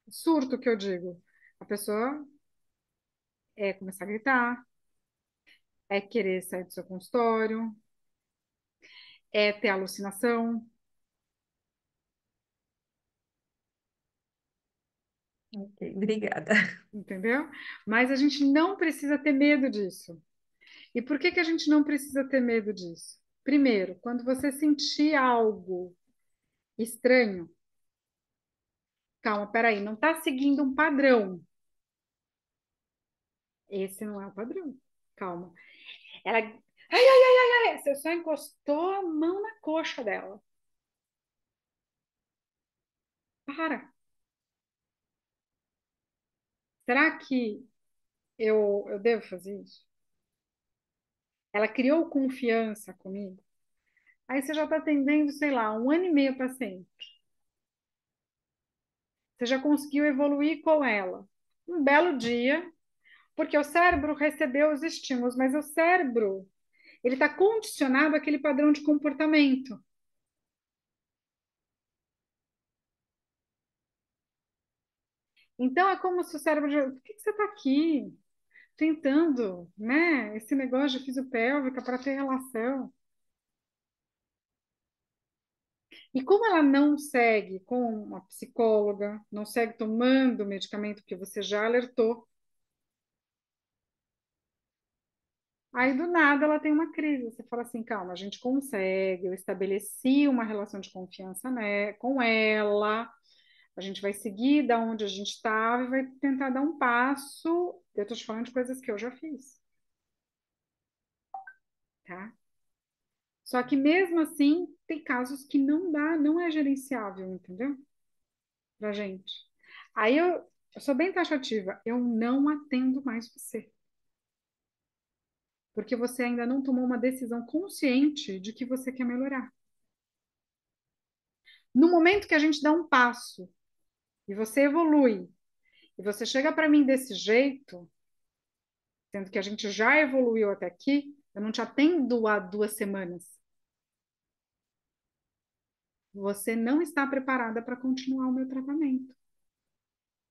Surto que eu digo. A pessoa é começar a gritar, é querer sair do seu consultório, é ter alucinação, Ok, obrigada. entendeu? Mas a gente não precisa ter medo disso. E por que que a gente não precisa ter medo disso? Primeiro, quando você sentir algo estranho, calma, peraí, não está seguindo um padrão. Esse não é o padrão. Calma. Ela, ai, ai, ai, ai, ai, você só encostou a mão na coxa dela. Para. Será que eu devo fazer isso? Ela criou confiança comigo. Aí você já está atendendo, sei lá, 1 ano e meio paciente. Você já conseguiu evoluir com ela. Um belo dia, porque o cérebro recebeu os estímulos, mas o cérebro, ele está condicionado àquele padrão de comportamento. Então é como se o cérebro, por que que você está aqui tentando, né, esse negócio de fisiopélvica para ter relação? E como ela não segue com uma psicóloga, não segue tomando o medicamento que você já alertou, aí do nada ela tem uma crise. Você fala assim, calma, a gente consegue, eu estabeleci uma relação de confiança, né, com ela, a gente vai seguir da onde a gente estava e vai tentar dar um passo. Eu estou te falando de coisas que eu já fiz, tá? Só que mesmo assim, tem casos que não dá, não é gerenciável, entendeu? Pra gente. Aí eu sou bem taxativa, eu não atendo mais você, porque você ainda não tomou uma decisão consciente de que você quer melhorar. No momento que a gente dá um passo e você evolui, e você chega para mim desse jeito, sendo que a gente já evoluiu até aqui, eu não te atendo há 2 semanas. Você não está preparada para continuar o meu tratamento.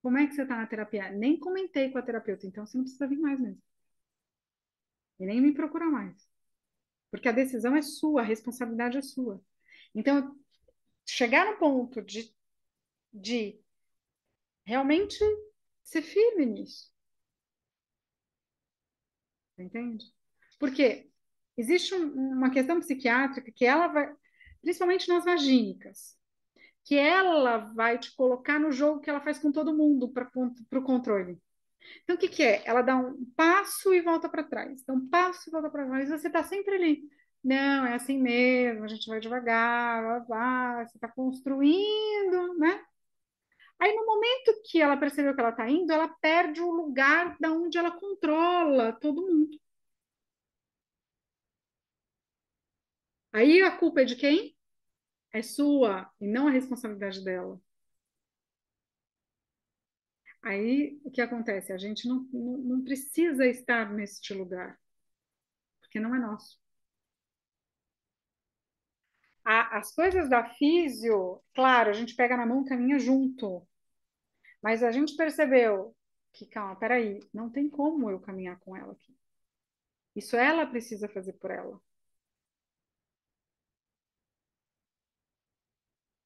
Como é que você está na terapia? Nem comentei com a terapeuta, então você não precisa vir mais mesmo. E nem me procurar mais. Porque a decisão é sua, a responsabilidade é sua. Então, chegar no ponto de realmente ser firme nisso, entende? Porque existe uma questão psiquiátrica que ela vai, principalmente nas vagínicas, que ela vai te colocar no jogo que ela faz com todo mundo para o controle. Então, o que, que é? Ela dá um passo e volta para trás. Dá um passo e volta para trás. E você está sempre ali. Não, é assim mesmo, a gente vai devagar, vai, você está construindo, né? Aí, no momento que ela percebeu que ela está indo, ela perde o lugar da onde ela controla todo mundo. Aí a culpa é de quem? É sua, e não a responsabilidade dela. Aí o que acontece? A gente não precisa estar neste lugar, porque não é nosso. As coisas da físio, claro, a gente pega na mão e caminha junto, mas a gente percebeu que, calma, peraí, não tem como eu caminhar com ela aqui. Isso ela precisa fazer por ela.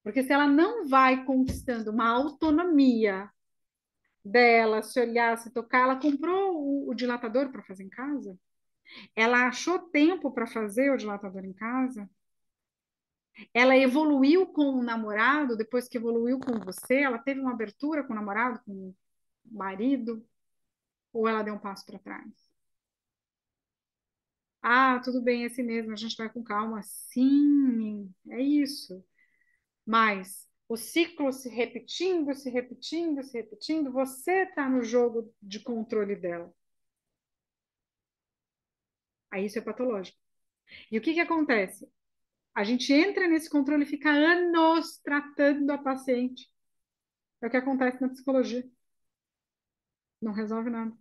Porque se ela não vai conquistando uma autonomia dela, se olhar, se tocar, ela comprou o dilatador para fazer em casa? Ela achou tempo para fazer o dilatador em casa? Ela evoluiu com o namorado depois que evoluiu com você? Ela teve uma abertura com o namorado, com o marido? Ou ela deu um passo para trás? Ah, tudo bem, esse mesmo, a gente vai com calma. Sim, é isso. Mas o ciclo se repetindo, se repetindo, se repetindo, você está no jogo de controle dela. Aí isso é patológico. E o que que acontece? A gente entra nesse controle e fica anos tratando a paciente. É o que acontece na psicologia. Não resolve nada,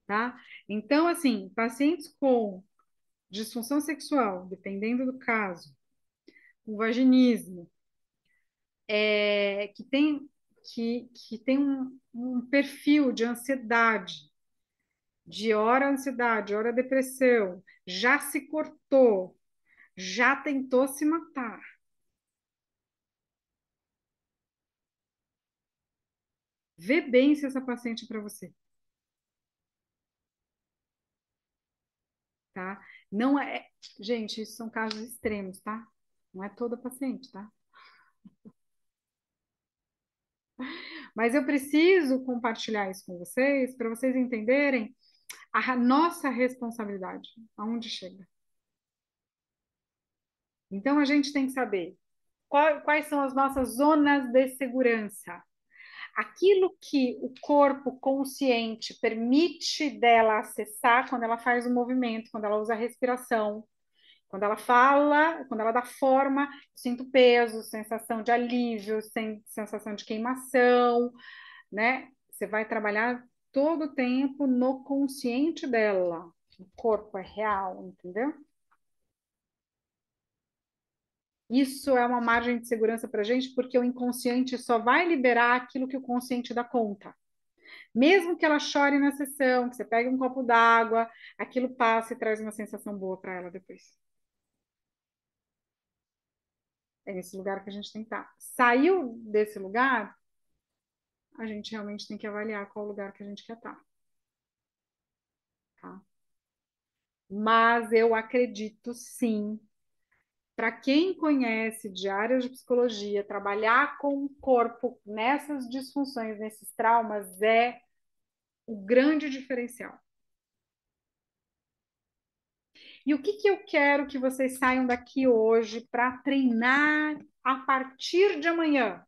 tá? Então, assim, pacientes com disfunção sexual, dependendo do caso, com vaginismo, que tem um perfil de ansiedade, de hora ansiedade, hora depressão, já se cortou, já tentou se matar. Vê bem se essa paciente é para você, tá? Não é, gente, isso são casos extremos, tá? Não é toda paciente, tá? Mas eu preciso compartilhar isso com vocês para vocês entenderem a nossa responsabilidade, aonde chega. Então a gente tem que saber quais são as nossas zonas de segurança. Aquilo que o corpo consciente permite dela acessar quando ela faz o movimento, quando ela usa a respiração, quando ela fala, quando ela dá forma, sinto peso, sensação de alívio, sensação de queimação, né? Você vai trabalhar todo o tempo no consciente dela. O corpo é real, entendeu? Isso é uma margem de segurança para a gente, porque o inconsciente só vai liberar aquilo que o consciente dá conta. Mesmo que ela chore na sessão, que você pegue um copo d'água, aquilo passa e traz uma sensação boa para ela depois. É nesse lugar que a gente tem que estar. Saiu desse lugar, a gente realmente tem que avaliar qual lugar que a gente quer estar. Tá? Mas eu acredito sim, para quem conhece de áreas de psicologia, trabalhar com o corpo nessas disfunções, nesses traumas, é o grande diferencial. E o que, que eu quero que vocês saiam daqui hoje para treinar a partir de amanhã?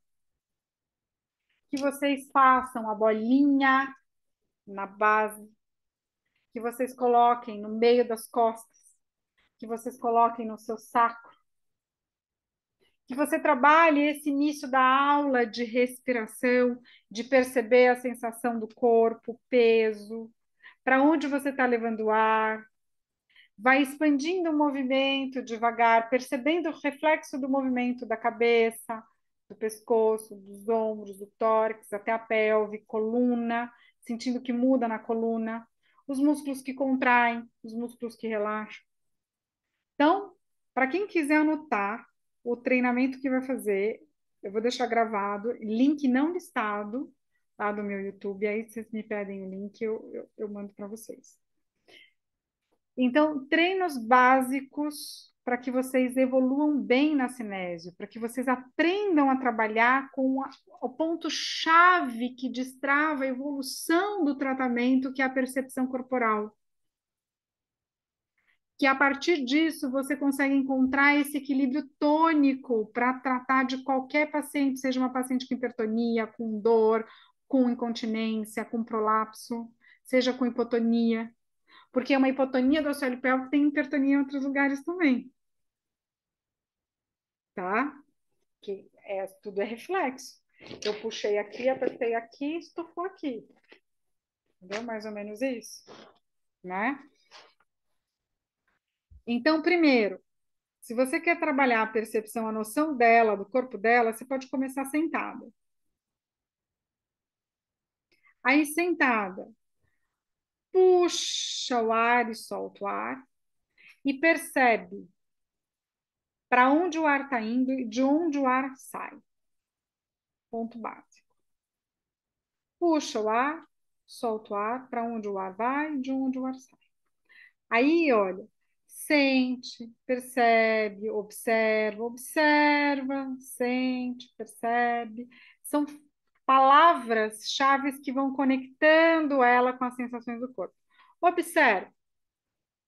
Que vocês façam a bolinha na base, que vocês coloquem no meio das costas, que vocês coloquem no seu sacro, que você trabalhe esse início da aula de respiração, de perceber a sensação do corpo, peso, para onde você está levando o ar, vai expandindo o movimento devagar, percebendo o reflexo do movimento da cabeça, do pescoço, dos ombros, do tórax, até a pelve, coluna, sentindo que muda na coluna, os músculos que contraem, os músculos que relaxam. Então, para quem quiser anotar o treinamento que vai fazer, eu vou deixar gravado, link não listado lá do meu YouTube, aí vocês me pedem o link, eu mando para vocês. Então, treinos básicos para que vocês evoluam bem na cinésio, para que vocês aprendam a trabalhar com o ponto-chave que destrava a evolução do tratamento, que é a percepção corporal. Que a partir disso você consegue encontrar esse equilíbrio tônico para tratar de qualquer paciente, seja uma paciente com hipertonia, com dor, com incontinência, com prolapso, seja com hipotonia. Porque uma hipotonia do assoalho pélvico tem hipertonia em outros lugares também. Tá? Que tudo é reflexo. Eu puxei aqui, apertei aqui, estufou aqui. Entendeu? Mais ou menos isso. Né? Então, primeiro, se você quer trabalhar a percepção, a noção dela, do corpo dela, você pode começar sentada. Aí, sentada, puxa o ar e solta o ar e percebe para onde o ar está indo e de onde o ar sai. Ponto básico. Puxa o ar, solta o ar, para onde o ar vai e de onde o ar sai. Aí, olha, sente, percebe, observa, observa, sente, percebe. São palavras-chave que vão conectando ela com as sensações do corpo. Observa,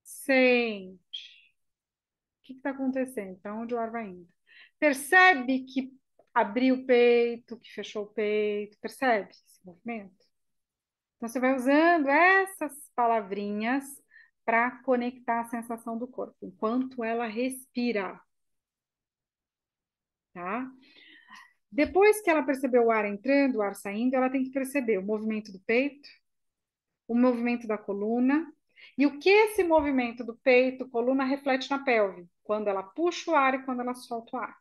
sente. O que está acontecendo? Para onde o ar vai indo? Percebe que abriu o peito, que fechou o peito. Percebe esse movimento? Então, você vai usando essas palavrinhas para conectar a sensação do corpo, enquanto ela respira. Tá? Depois que ela percebeu o ar entrando, o ar saindo, ela tem que perceber o movimento do peito, o movimento da coluna, e o que esse movimento do peito, coluna, reflete na pelve, quando ela puxa o ar e quando ela solta o ar.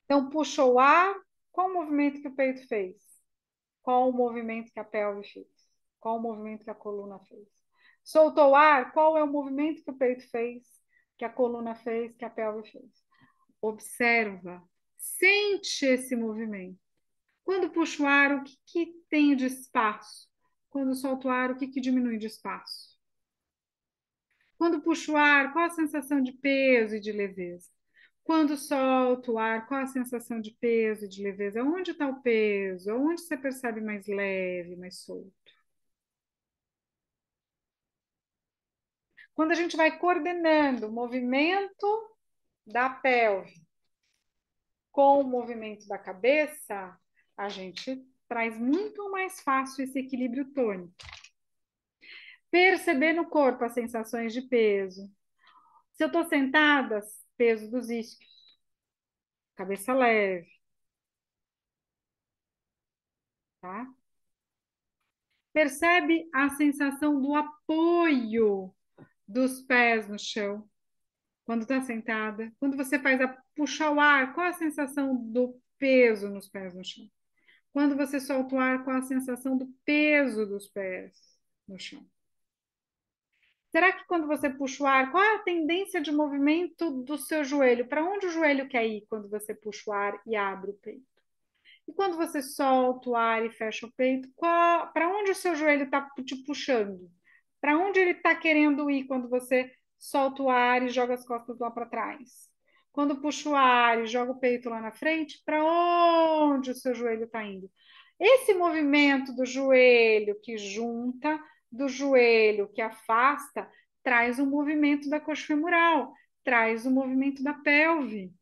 Então, puxou o ar, qual o movimento que o peito fez? Qual o movimento que a pelve fez? Qual o movimento que a coluna fez? Soltou o ar, qual é o movimento que o peito fez, que a coluna fez, que a pelve fez? Observa, sente esse movimento. Quando puxo o ar, o que tem de espaço? Quando solto o ar, o que diminui de espaço? Quando puxo o ar, qual a sensação de peso e de leveza? Quando solto o ar, qual a sensação de peso e de leveza? Onde está o peso? Onde você percebe mais leve, mais solto? Quando a gente vai coordenando o movimento da pelve com o movimento da cabeça, a gente traz muito mais fácil esse equilíbrio tônico. Perceber no corpo as sensações de peso. Se eu estou sentada, peso dos isquios, cabeça leve, tá? Percebe a sensação do apoio dos pés no chão quando está sentada. Quando você faz a puxar o ar, qual a sensação do peso nos pés no chão? Quando você solta o ar, qual a sensação do peso dos pés no chão? Será que quando você puxa o ar, qual é a tendência de movimento do seu joelho? Para onde o joelho quer ir quando você puxa o ar e abre o peito? E quando você solta o ar e fecha o peito, para onde o seu joelho está te puxando? Para onde ele está querendo ir quando você solta o ar e joga as costas lá para trás? Quando puxa o ar e joga o peito lá na frente, para onde o seu joelho está indo? Esse movimento do joelho que junta, do joelho que afasta, traz um movimento da coxa femoral, traz o movimento da pelve.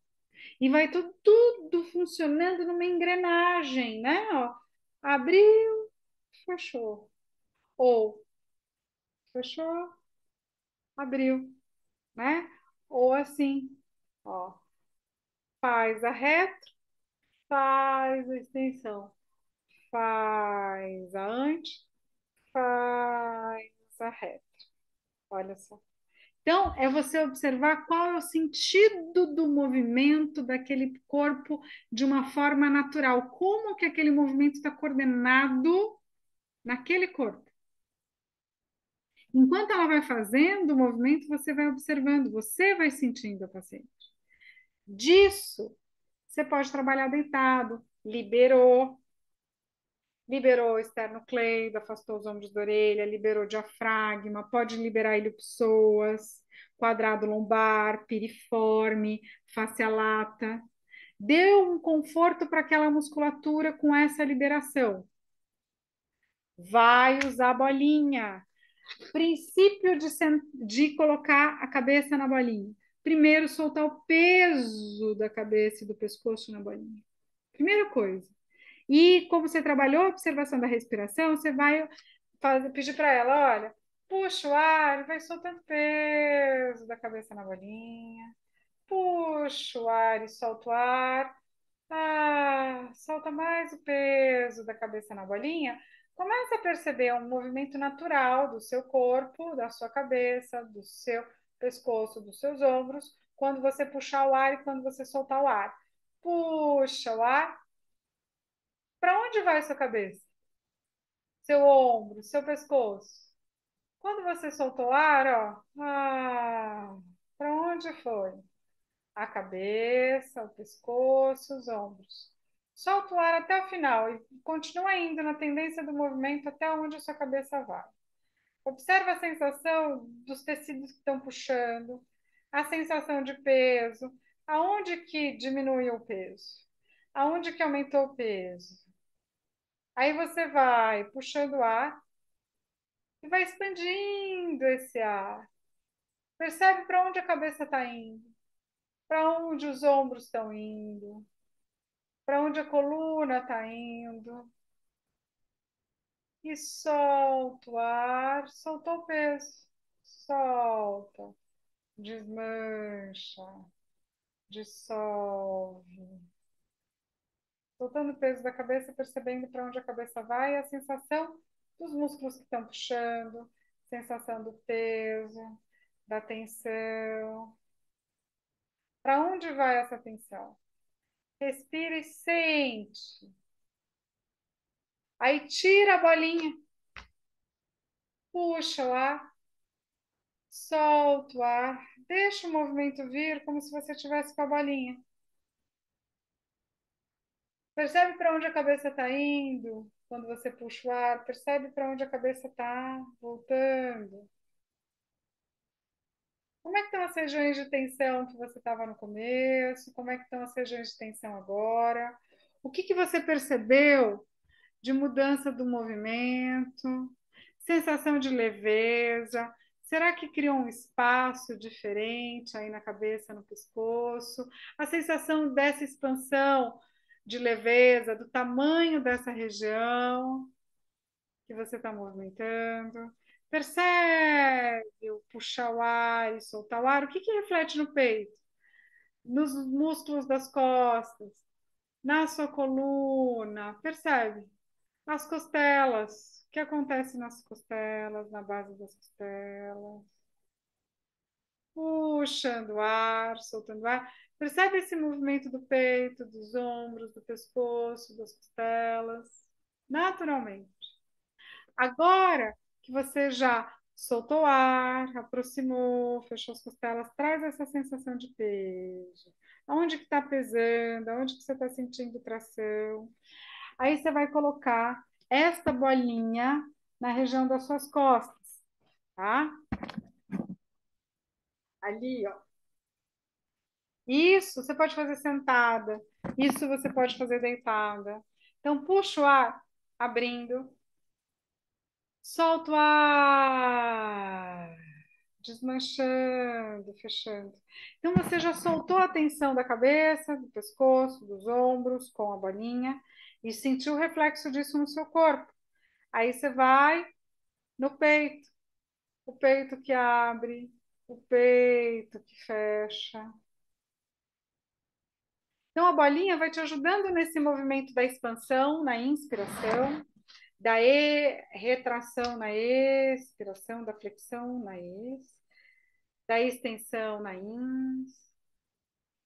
E vai tudo funcionando numa engrenagem, né? Ó, abriu, fechou. Ou fechou, abriu, né? Ou assim, ó, faz a retro, faz a extensão, faz a ante, faz a retro. Olha só. Então, é você observar qual é o sentido do movimento daquele corpo de uma forma natural. Como que aquele movimento está coordenado naquele corpo. Enquanto ela vai fazendo o movimento, você vai observando, você vai sentindo a paciente. Disso, você pode trabalhar deitado, liberou o esternocleido, afastou os ombros da orelha, liberou o diafragma, pode liberar ilho-psoas, quadrado lombar, piriforme, face lata. Deu um conforto para aquela musculatura com essa liberação. Vai usar a bolinha. Princípio de colocar a cabeça na bolinha. Primeiro, soltar o peso da cabeça e do pescoço na bolinha. Primeira coisa. E como você trabalhou a observação da respiração, você vai pedir para ela, olha, puxa o ar, vai soltando peso da cabeça na bolinha. Puxa o ar e solta o ar. Ah, solta mais o peso da cabeça na bolinha. Começa a perceber um movimento natural do seu corpo, da sua cabeça, do seu pescoço, dos seus ombros, quando você puxar o ar e quando você soltar o ar. Puxa o ar. Para onde vai sua cabeça? Seu ombro, seu pescoço. Quando você soltou o ar, ó, para onde foi? A cabeça, o pescoço, os ombros. Solta o ar até o final e continua indo na tendência do movimento até onde a sua cabeça vai. Observa a sensação dos tecidos que estão puxando, a sensação de peso, aonde que diminuiu o peso, aonde que aumentou o peso. Aí você vai puxando o ar e vai expandindo esse ar. Percebe para onde a cabeça está indo, para onde os ombros estão indo, para onde a coluna está indo. E solta o ar, soltou o peso. Solta, desmancha, dissolve. Soltando o peso da cabeça, percebendo para onde a cabeça vai e a sensação dos músculos que estão puxando, sensação do peso, da tensão. Para onde vai essa tensão? Respira e sente. Aí tira a bolinha, puxa o ar, solta o ar, deixa o movimento vir como se você estivesse com a bolinha. Percebe para onde a cabeça está indo quando você puxa o ar, percebe para onde a cabeça está voltando. Como é que estão as regiões de tensão que você estava no começo? Como é que estão as regiões de tensão agora? O que você percebeu de mudança do movimento? Sensação de leveza? Será que criou um espaço diferente aí na cabeça, no pescoço? A sensação dessa expansão de leveza, do tamanho dessa região que você está movimentando. Percebe o puxar o ar e soltar o ar? O que reflete no peito? Nos músculos das costas, na sua coluna, percebe? As costelas, o que acontece nas costelas, na base das costelas? Puxando o ar, soltando o ar. Percebe esse movimento do peito, dos ombros, do pescoço, das costelas, naturalmente. Agora que você já soltou o ar, aproximou, fechou as costelas, traz essa sensação de peso. Aonde que está pesando? Aonde que você está sentindo tração? Aí você vai colocar esta bolinha na região das suas costas, tá? Ali, ó. Isso você pode fazer sentada, isso você pode fazer deitada. Então, puxa o ar, abrindo, solta o ar, desmanchando, fechando. Então, você já soltou a tensão da cabeça, do pescoço, dos ombros com a bolinha e sentiu o reflexo disso no seu corpo. Aí você vai no peito, o peito que abre, o peito que fecha. Então, a bolinha vai te ajudando nesse movimento da expansão, na inspiração, da retração na expiração, da flexão na da extensão na ins.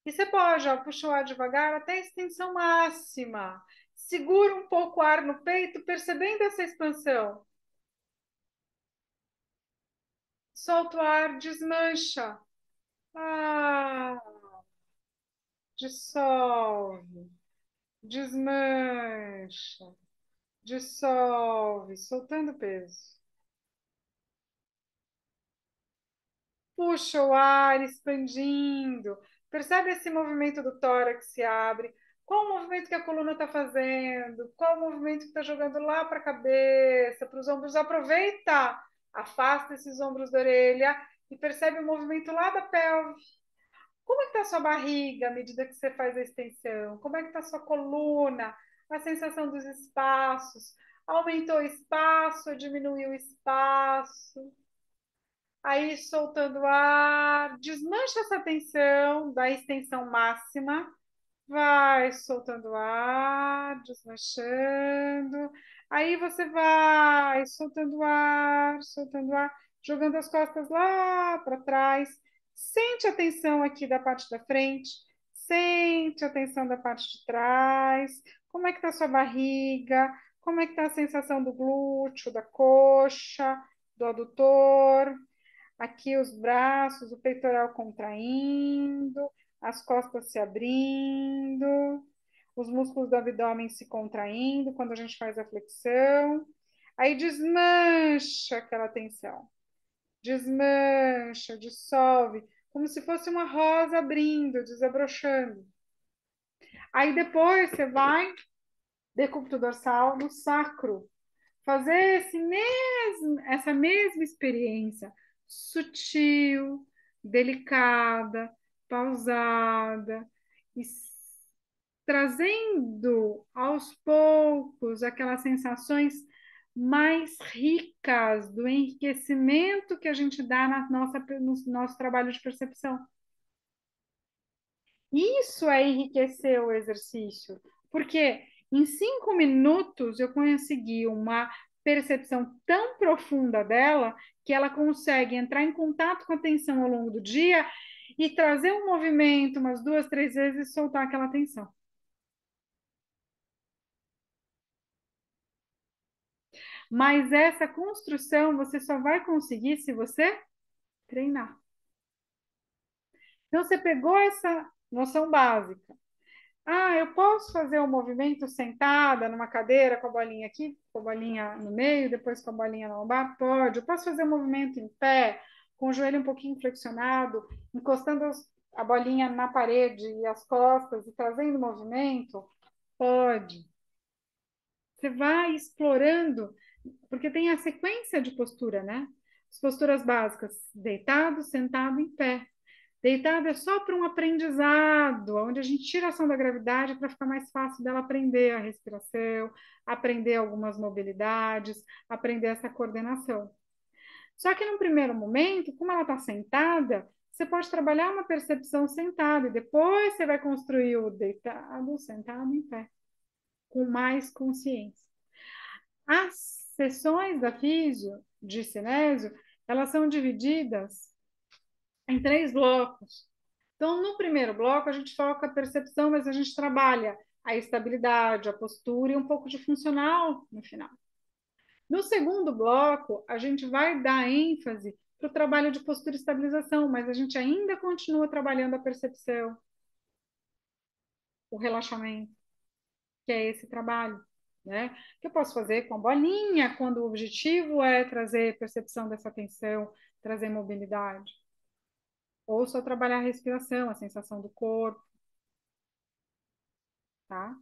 E você pode, ó, puxa o ar devagar até a extensão máxima. Segura um pouco o ar no peito, percebendo essa expansão. Solta o ar, desmancha. Ah, dissolve, desmancha, dissolve, soltando o peso. Puxa o ar, expandindo. Percebe esse movimento do tórax que se abre? Qual o movimento que a coluna está fazendo? Qual o movimento que está jogando lá para a cabeça, para os ombros? Aproveita, afasta esses ombros da orelha e percebe o movimento lá da pelve. Como é que está a sua barriga à medida que você faz a extensão? Como é que está a sua coluna? A sensação dos espaços. Aumentou o espaço, diminuiu o espaço. Aí, soltando o ar, desmancha essa tensão da extensão máxima. Vai soltando o ar, desmanchando. Aí você vai soltando o ar, jogando as costas lá para trás. Sente a tensão aqui da parte da frente. Sente a tensão da parte de trás. Como é que está a sua barriga? Como é que está a sensação do glúteo, da coxa, do adutor? Aqui os braços, o peitoral contraindo, as costas se abrindo, os músculos do abdômen se contraindo quando a gente faz a flexão. Aí desmancha aquela tensão. Desmancha, dissolve, como se fosse uma rosa abrindo, desabrochando. Aí depois você vai, decúbito dorsal, no sacro. Fazer essa mesma experiência sutil, delicada, pausada, e trazendo aos poucos aquelas sensações mais ricas do enriquecimento que a gente dá no nosso trabalho de percepção. Isso é enriquecer o exercício, porque em 5 minutos eu consegui uma percepção tão profunda dela que ela consegue entrar em contato com a tensão ao longo do dia e trazer um movimento umas 2, 3 vezes e soltar aquela tensão. Mas essa construção você só vai conseguir se você treinar. Então, você pegou essa noção básica. Ah, eu posso fazer o movimento sentada numa cadeira com a bolinha aqui, com a bolinha no meio, depois com a bolinha na lombar? Pode. Eu posso fazer o movimento em pé, com o joelho um pouquinho flexionado, encostando a bolinha na parede e as costas e trazendo movimento? Pode. Você vai explorando, porque tem a sequência de postura, né? As posturas básicas, deitado, sentado, em pé. Deitado é só para um aprendizado, onde a gente tira a ação da gravidade para ficar mais fácil dela aprender a respiração, aprender algumas mobilidades, aprender essa coordenação. Só que no primeiro momento, como ela está sentada, você pode trabalhar uma percepção sentada e depois você vai construir o deitado, sentado, em pé, com mais consciência. As sessões da físio de cinésio, elas são divididas em 3 blocos. Então, no primeiro bloco, a gente foca a percepção, mas a gente trabalha a estabilidade, a postura e um pouco de funcional no final. No segundo bloco, a gente vai dar ênfase para o trabalho de postura e estabilização, mas a gente ainda continua trabalhando a percepção, o relaxamento, que é esse trabalho, né? Que eu posso fazer com a bolinha, quando o objetivo é trazer percepção dessa atenção, trazer mobilidade. Ou só trabalhar a respiração, a sensação do corpo, tá?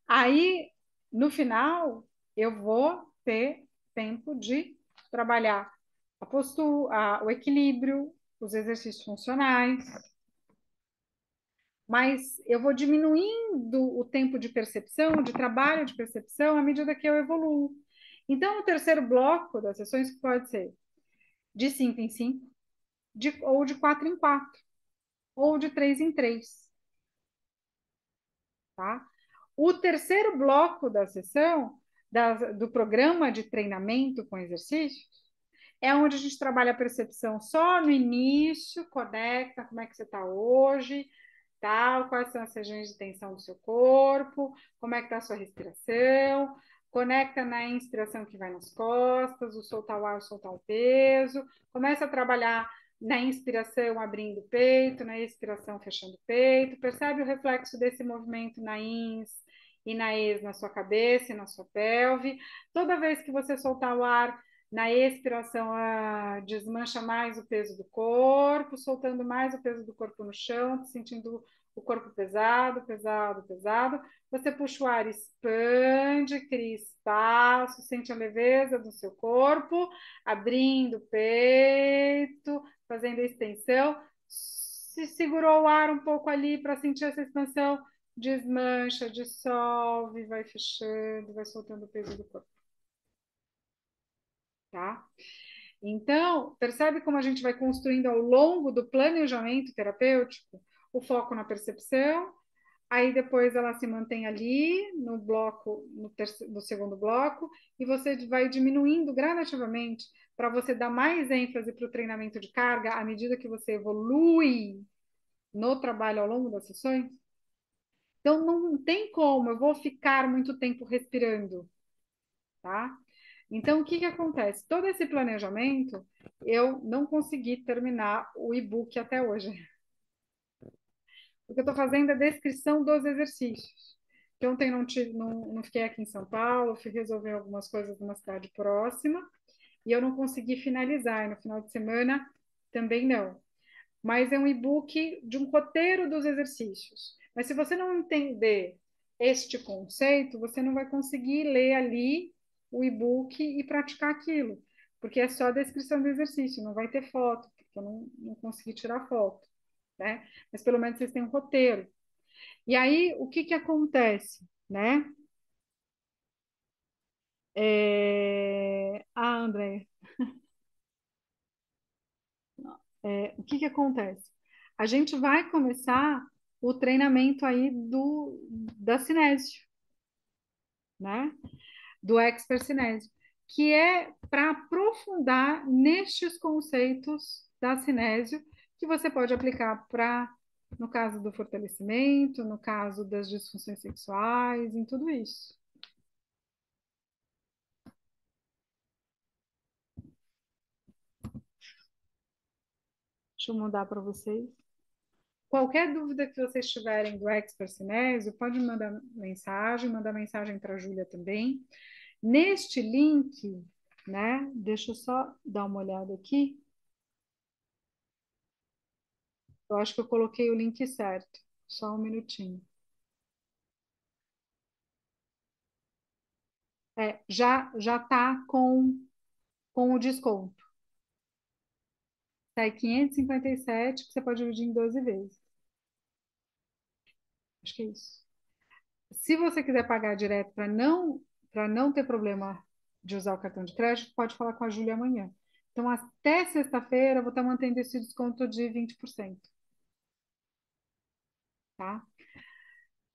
Aí, no final, eu vou ter tempo de trabalhar a postura, o equilíbrio, os exercícios funcionais, mas eu vou diminuindo o tempo de percepção, de trabalho de percepção, à medida que eu evoluo. Então, o terceiro bloco das sessões pode ser de 5 em 5, ou de 4 em 4, ou de 3 em 3, tá? O terceiro bloco da sessão, do programa de treinamento com exercícios, é onde a gente trabalha a percepção só no início, conecta como é que você está hoje, tal, quais são as regiões de tensão do seu corpo, como é que está a sua respiração, conecta na inspiração que vai nas costas, o soltar o ar, o soltar o peso, começa a trabalhar na inspiração abrindo o peito, na expiração fechando o peito, percebe o reflexo desse movimento na ins e na ex na sua cabeça e na sua pelve. Toda vez que você soltar o ar, na expiração, desmancha mais o peso do corpo, soltando mais o peso do corpo no chão, sentindo o corpo pesado, pesado, pesado. Você puxa o ar, expande, cria espaço, sente a leveza do seu corpo, abrindo o peito, fazendo a extensão. Se segurou o ar um pouco ali para sentir essa expansão, desmancha, dissolve, vai fechando, vai soltando o peso do corpo. Tá? Então, percebe como a gente vai construindo ao longo do planejamento terapêutico o foco na percepção, aí depois ela se mantém ali no bloco, no segundo bloco, e você vai diminuindo gradativamente para você dar mais ênfase para o treinamento de carga à medida que você evolui no trabalho ao longo das sessões. Então, não tem como, eu vou ficar muito tempo respirando, tá? Então, o que que acontece? Todo esse planejamento, eu não consegui terminar o e-book até hoje. O que eu estou fazendo é a descrição dos exercícios. Que ontem não fiquei aqui em São Paulo, fui resolver algumas coisas numa cidade próxima, e eu não consegui finalizar, e no final de semana também não. Mas é um e-book de um roteiro dos exercícios. Mas se você não entender este conceito, você não vai conseguir ler ali o e-book e praticar aquilo, porque é só a descrição do exercício, não vai ter foto, porque eu não consegui tirar foto, né? Mas pelo menos vocês têm um roteiro. E aí, o que que acontece, né? André, o que que acontece? A gente vai começar o treinamento aí da cinésio, né? Do expert cinésio, que é para aprofundar nestes conceitos da cinésio que você pode aplicar para, no caso do fortalecimento, no caso das disfunções sexuais, em tudo isso. Deixa eu mandar para vocês. Qualquer dúvida que vocês tiverem do Expert Cinésio, pode mandar mensagem para a Júlia também. Neste link, né? Deixa eu só dar uma olhada aqui. Eu acho que eu coloquei o link certo. Só um minutinho. Já tá com o desconto. Sai 557, que você pode dividir em 12 vezes. Acho que é isso. Se você quiser pagar direto para não ter problema de usar o cartão de crédito, pode falar com a Júlia amanhã. Então, até sexta-feira, eu vou estar mantendo esse desconto de 20%. Tá?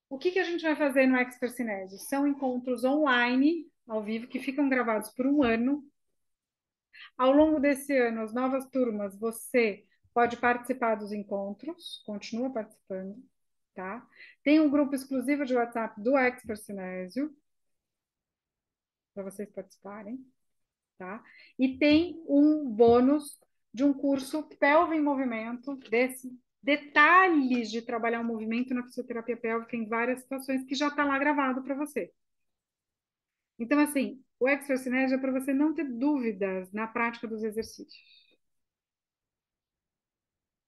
O que a gente vai fazer no Expert Cinésio? São encontros online, ao vivo, que ficam gravados por um ano. Ao longo desse ano, as novas turmas, você pode participar dos encontros, continua participando, tá? Tem um grupo exclusivo de WhatsApp do Expert Cinésio, para vocês participarem, tá? E tem um bônus de um curso Pelve em Movimento, desse detalhes de trabalhar o movimento na fisioterapia pélvica em várias situações, que já está lá gravado para você. Então, assim, o Expert Cinésio é para você não ter dúvidas na prática dos exercícios.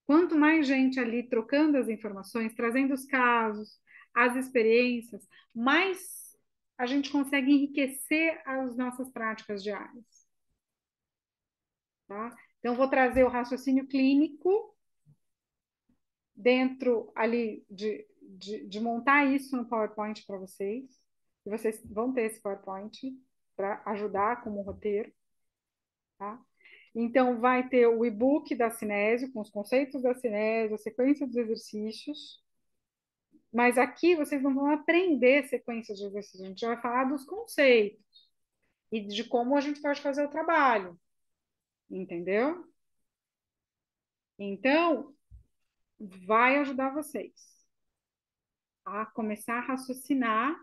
Quanto mais gente ali trocando as informações, trazendo os casos, as experiências, mais a gente consegue enriquecer as nossas práticas diárias. Tá? Então, vou trazer o raciocínio clínico dentro ali de montar isso no PowerPoint para vocês. E vocês vão ter esse PowerPoint para ajudar como roteiro. Tá? Então, vai ter o e-book da Cinésio, com os conceitos da Cinésio, a sequência dos exercícios. Mas aqui vocês não vão aprender sequência de exercícios, a gente vai falar dos conceitos e de como a gente pode fazer o trabalho. Entendeu? Então, vai ajudar vocês a começar a raciocinar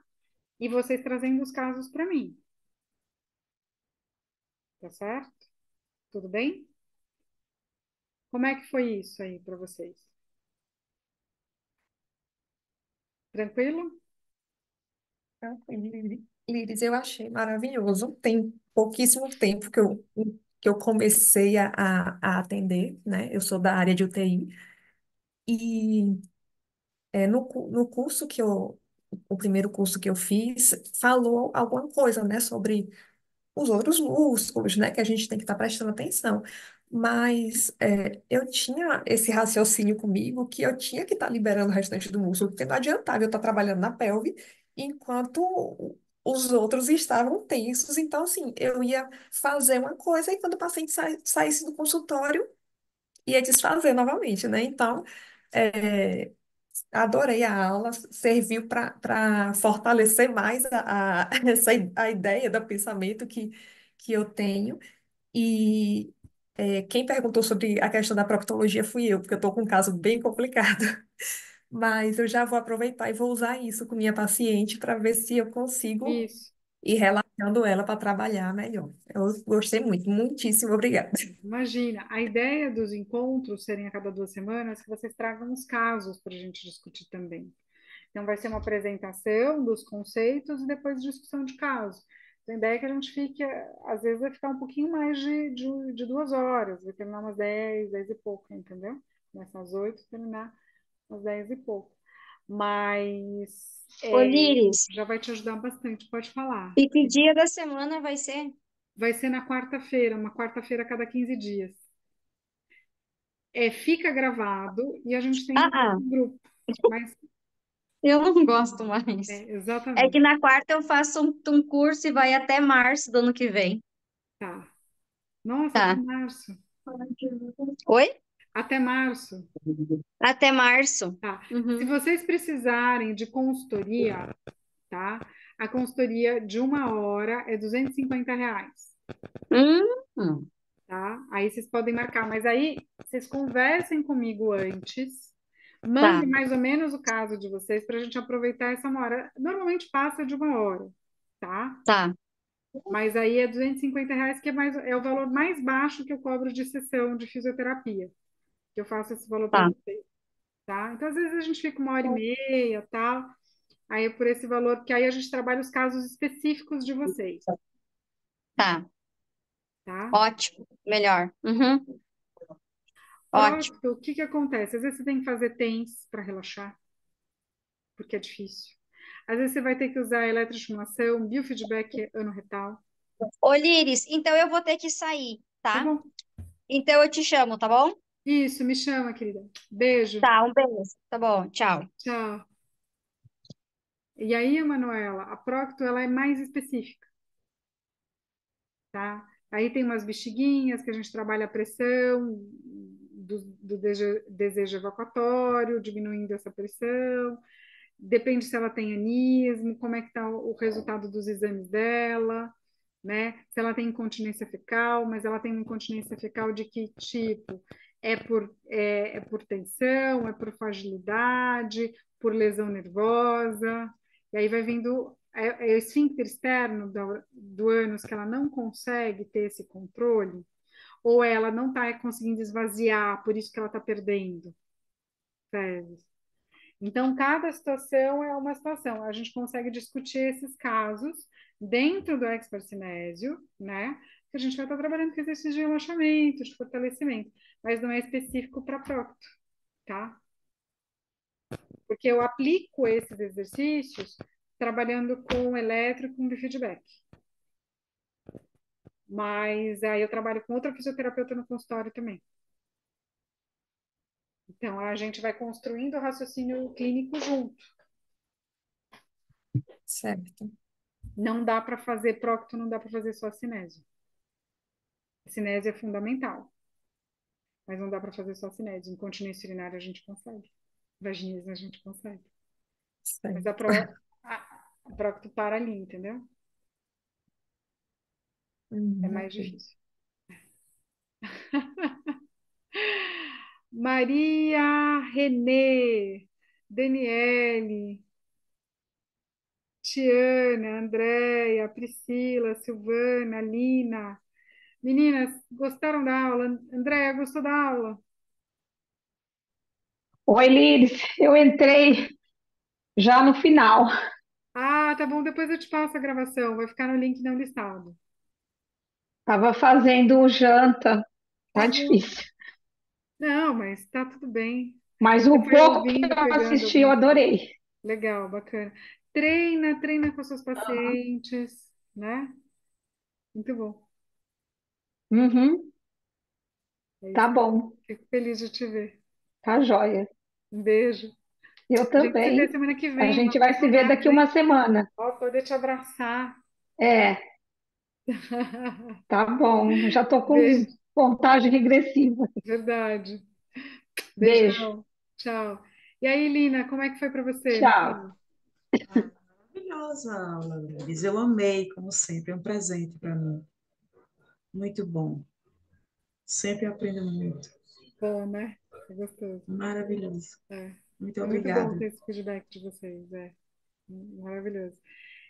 e vocês trazendo os casos para mim. Tá certo? Tudo bem? Como é que foi isso aí para vocês? Tranquilo? Liris, eu achei maravilhoso. Tem pouquíssimo tempo que eu comecei a atender, né? Eu sou da área de UTI. E no curso o primeiro curso que eu fiz, falou alguma coisa, né, sobre os outros músculos, né, que a gente tem que estar prestando atenção. Mas eu tinha esse raciocínio comigo que eu tinha que estar liberando o restante do músculo, porque não adiantava eu estar trabalhando na pelve enquanto os outros estavam tensos. Então, assim, eu ia fazer uma coisa e quando o paciente saísse do consultório, ia desfazer novamente, né? Então, é, adorei a aula, serviu para fortalecer mais a ideia do pensamento que eu tenho. E quem perguntou sobre a questão da proctologia fui eu, porque eu estou com um caso bem complicado. Mas eu já vou aproveitar e vou usar isso com minha paciente para ver se eu consigo Isso. ir relaxando ela para trabalhar melhor. Eu gostei muito, muitíssimo obrigada. Imagina, a ideia dos encontros serem a cada 2 semanas, é que vocês tragam os casos para a gente discutir também. Então, vai ser uma apresentação dos conceitos e depois discussão de casos. Então, a ideia é que a gente fique, às vezes, vai ficar um pouquinho mais de 2 horas, vai terminar umas 10, 10 e pouco, entendeu? Começa às 8, terminar às 10 e pouco. Mas Ô, Liris, já vai te ajudar bastante, pode falar. e que dia da semana vai ser? Vai ser na quarta-feira, uma quarta-feira a cada 15 dias. Fica gravado e a gente tem Ah, um ah, grupo. Mas, eu não gosto mais. É que exatamente. na quarta eu faço um curso e vai até março do ano que vem. Tá. Nossa, até Tá. março. Oi? Até março. Até março. Tá. Se Uhum. vocês precisarem de consultoria, tá? A consultoria de 1 hora é R$ 250, Hum, tá? Aí vocês podem marcar, mas aí vocês conversem comigo antes, tá, mandem mais ou menos o caso de vocês para a gente aproveitar essa 1 hora. Normalmente passa de 1 hora, tá? tá. Mas aí é R$ 250, que é o valor mais baixo que eu cobro de sessão de fisioterapia. que eu faço esse valor para Tá, vocês, tá? Então, às vezes a gente fica 1h30, tal, aí é por esse valor, porque aí a gente trabalha os casos específicos de vocês, tá. tá? Ótimo. Melhor. Uhum. Ótimo. Próximo, o que que acontece? Às vezes você tem que fazer TENS para relaxar, porque é difícil. Às vezes você vai ter que usar eletroestimulação, biofeedback anorretal. Ô, Liris, então eu vou ter que sair, Tá tá? bom? Então eu te chamo, tá bom? Isso, me chama, querida. Beijo. Tá, um beijo. Tá bom, tchau. Tchau. E aí, Manuela, a Procto, ela é mais específica, tá? Aí tem umas bexiguinhas que a gente trabalha a pressão do desejo evacuatório, diminuindo essa pressão. Depende se ela tem anismo, como é que está o resultado dos exames dela, né? Se ela tem incontinência fecal, mas ela tem incontinência fecal de que tipo? É por tensão, é por fragilidade, por lesão nervosa, e aí vai vindo o esfíncter externo do ânus que ela não consegue ter esse controle, ou ela não está conseguindo esvaziar, por isso que ela está perdendo fezes. Então, cada situação é uma situação. A gente consegue discutir esses casos dentro do expert cinésio, né? Que a gente vai estar trabalhando com exercícios de relaxamento, de fortalecimento, mas não é específico para procto, tá? Porque eu aplico esses exercícios trabalhando com eletro e com biofeedback. Mas aí eu trabalho com outra fisioterapeuta no consultório também. Então, a gente vai construindo o raciocínio clínico junto. Certo. Não dá para fazer procto, não dá para fazer só cinésio. Cinese é fundamental, mas não dá para fazer só cinese. Incontinência urinária a gente consegue. Vaginismo a gente consegue. Mas Certo. a procto para ali, entendeu? É mais Ok. difícil. Maria Renê, Daniele, Tiana, Andréia, Priscila, Silvana, Lina. Meninas, gostaram da aula? Andréia, gostou da aula? Oi, Liris, eu entrei já no final. Ah, tá bom, depois eu te passo a gravação. Vai ficar no link não listado. Estava fazendo janta, Tá tá bom. difícil. Não, mas tá tudo bem. Mas Você o foi pouco que ouvindo, eu pegando assisti, eu algumas coisas. adorei. Legal, bacana. Treina com seus pacientes, né? Muito bom. Uhum, É tá isso aí. bom, Fico feliz de te ver. tá joia. Um beijo. Eu A gente se vê também. semana que A vem. gente Tava com vai se ver saudades, daqui uma hein? semana. Ó, poder te abraçar. É, tá bom. Já tô com Beijo. contagem regressiva. Verdade. Beijo. Beijão. Tchau. E aí, Lina, como é que foi para você? Me Tchau. fala. Ah, maravilhosa a aula, Liz. Eu amei, como sempre, é um presente para mim. Muito bom. Sempre aprendo muito. Bom, né? É gostoso. Maravilhoso. É. Muito É muito bom obrigada. ter esse feedback de vocês. É. Maravilhoso.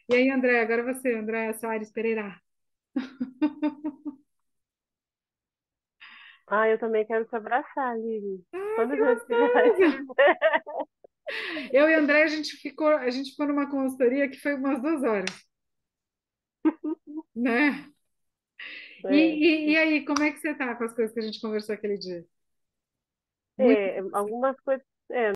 E aí, André, agora você, André Soares Pereira. Ah, eu também quero te abraçar, Lili. Ah, Quando que a gente vai se gostoso! ver? Eu e André, a gente ficou numa consultoria que foi umas 2 horas, né? E, É, e, e aí, como é que você tá com as coisas que a gente conversou aquele dia? Muito algumas coisas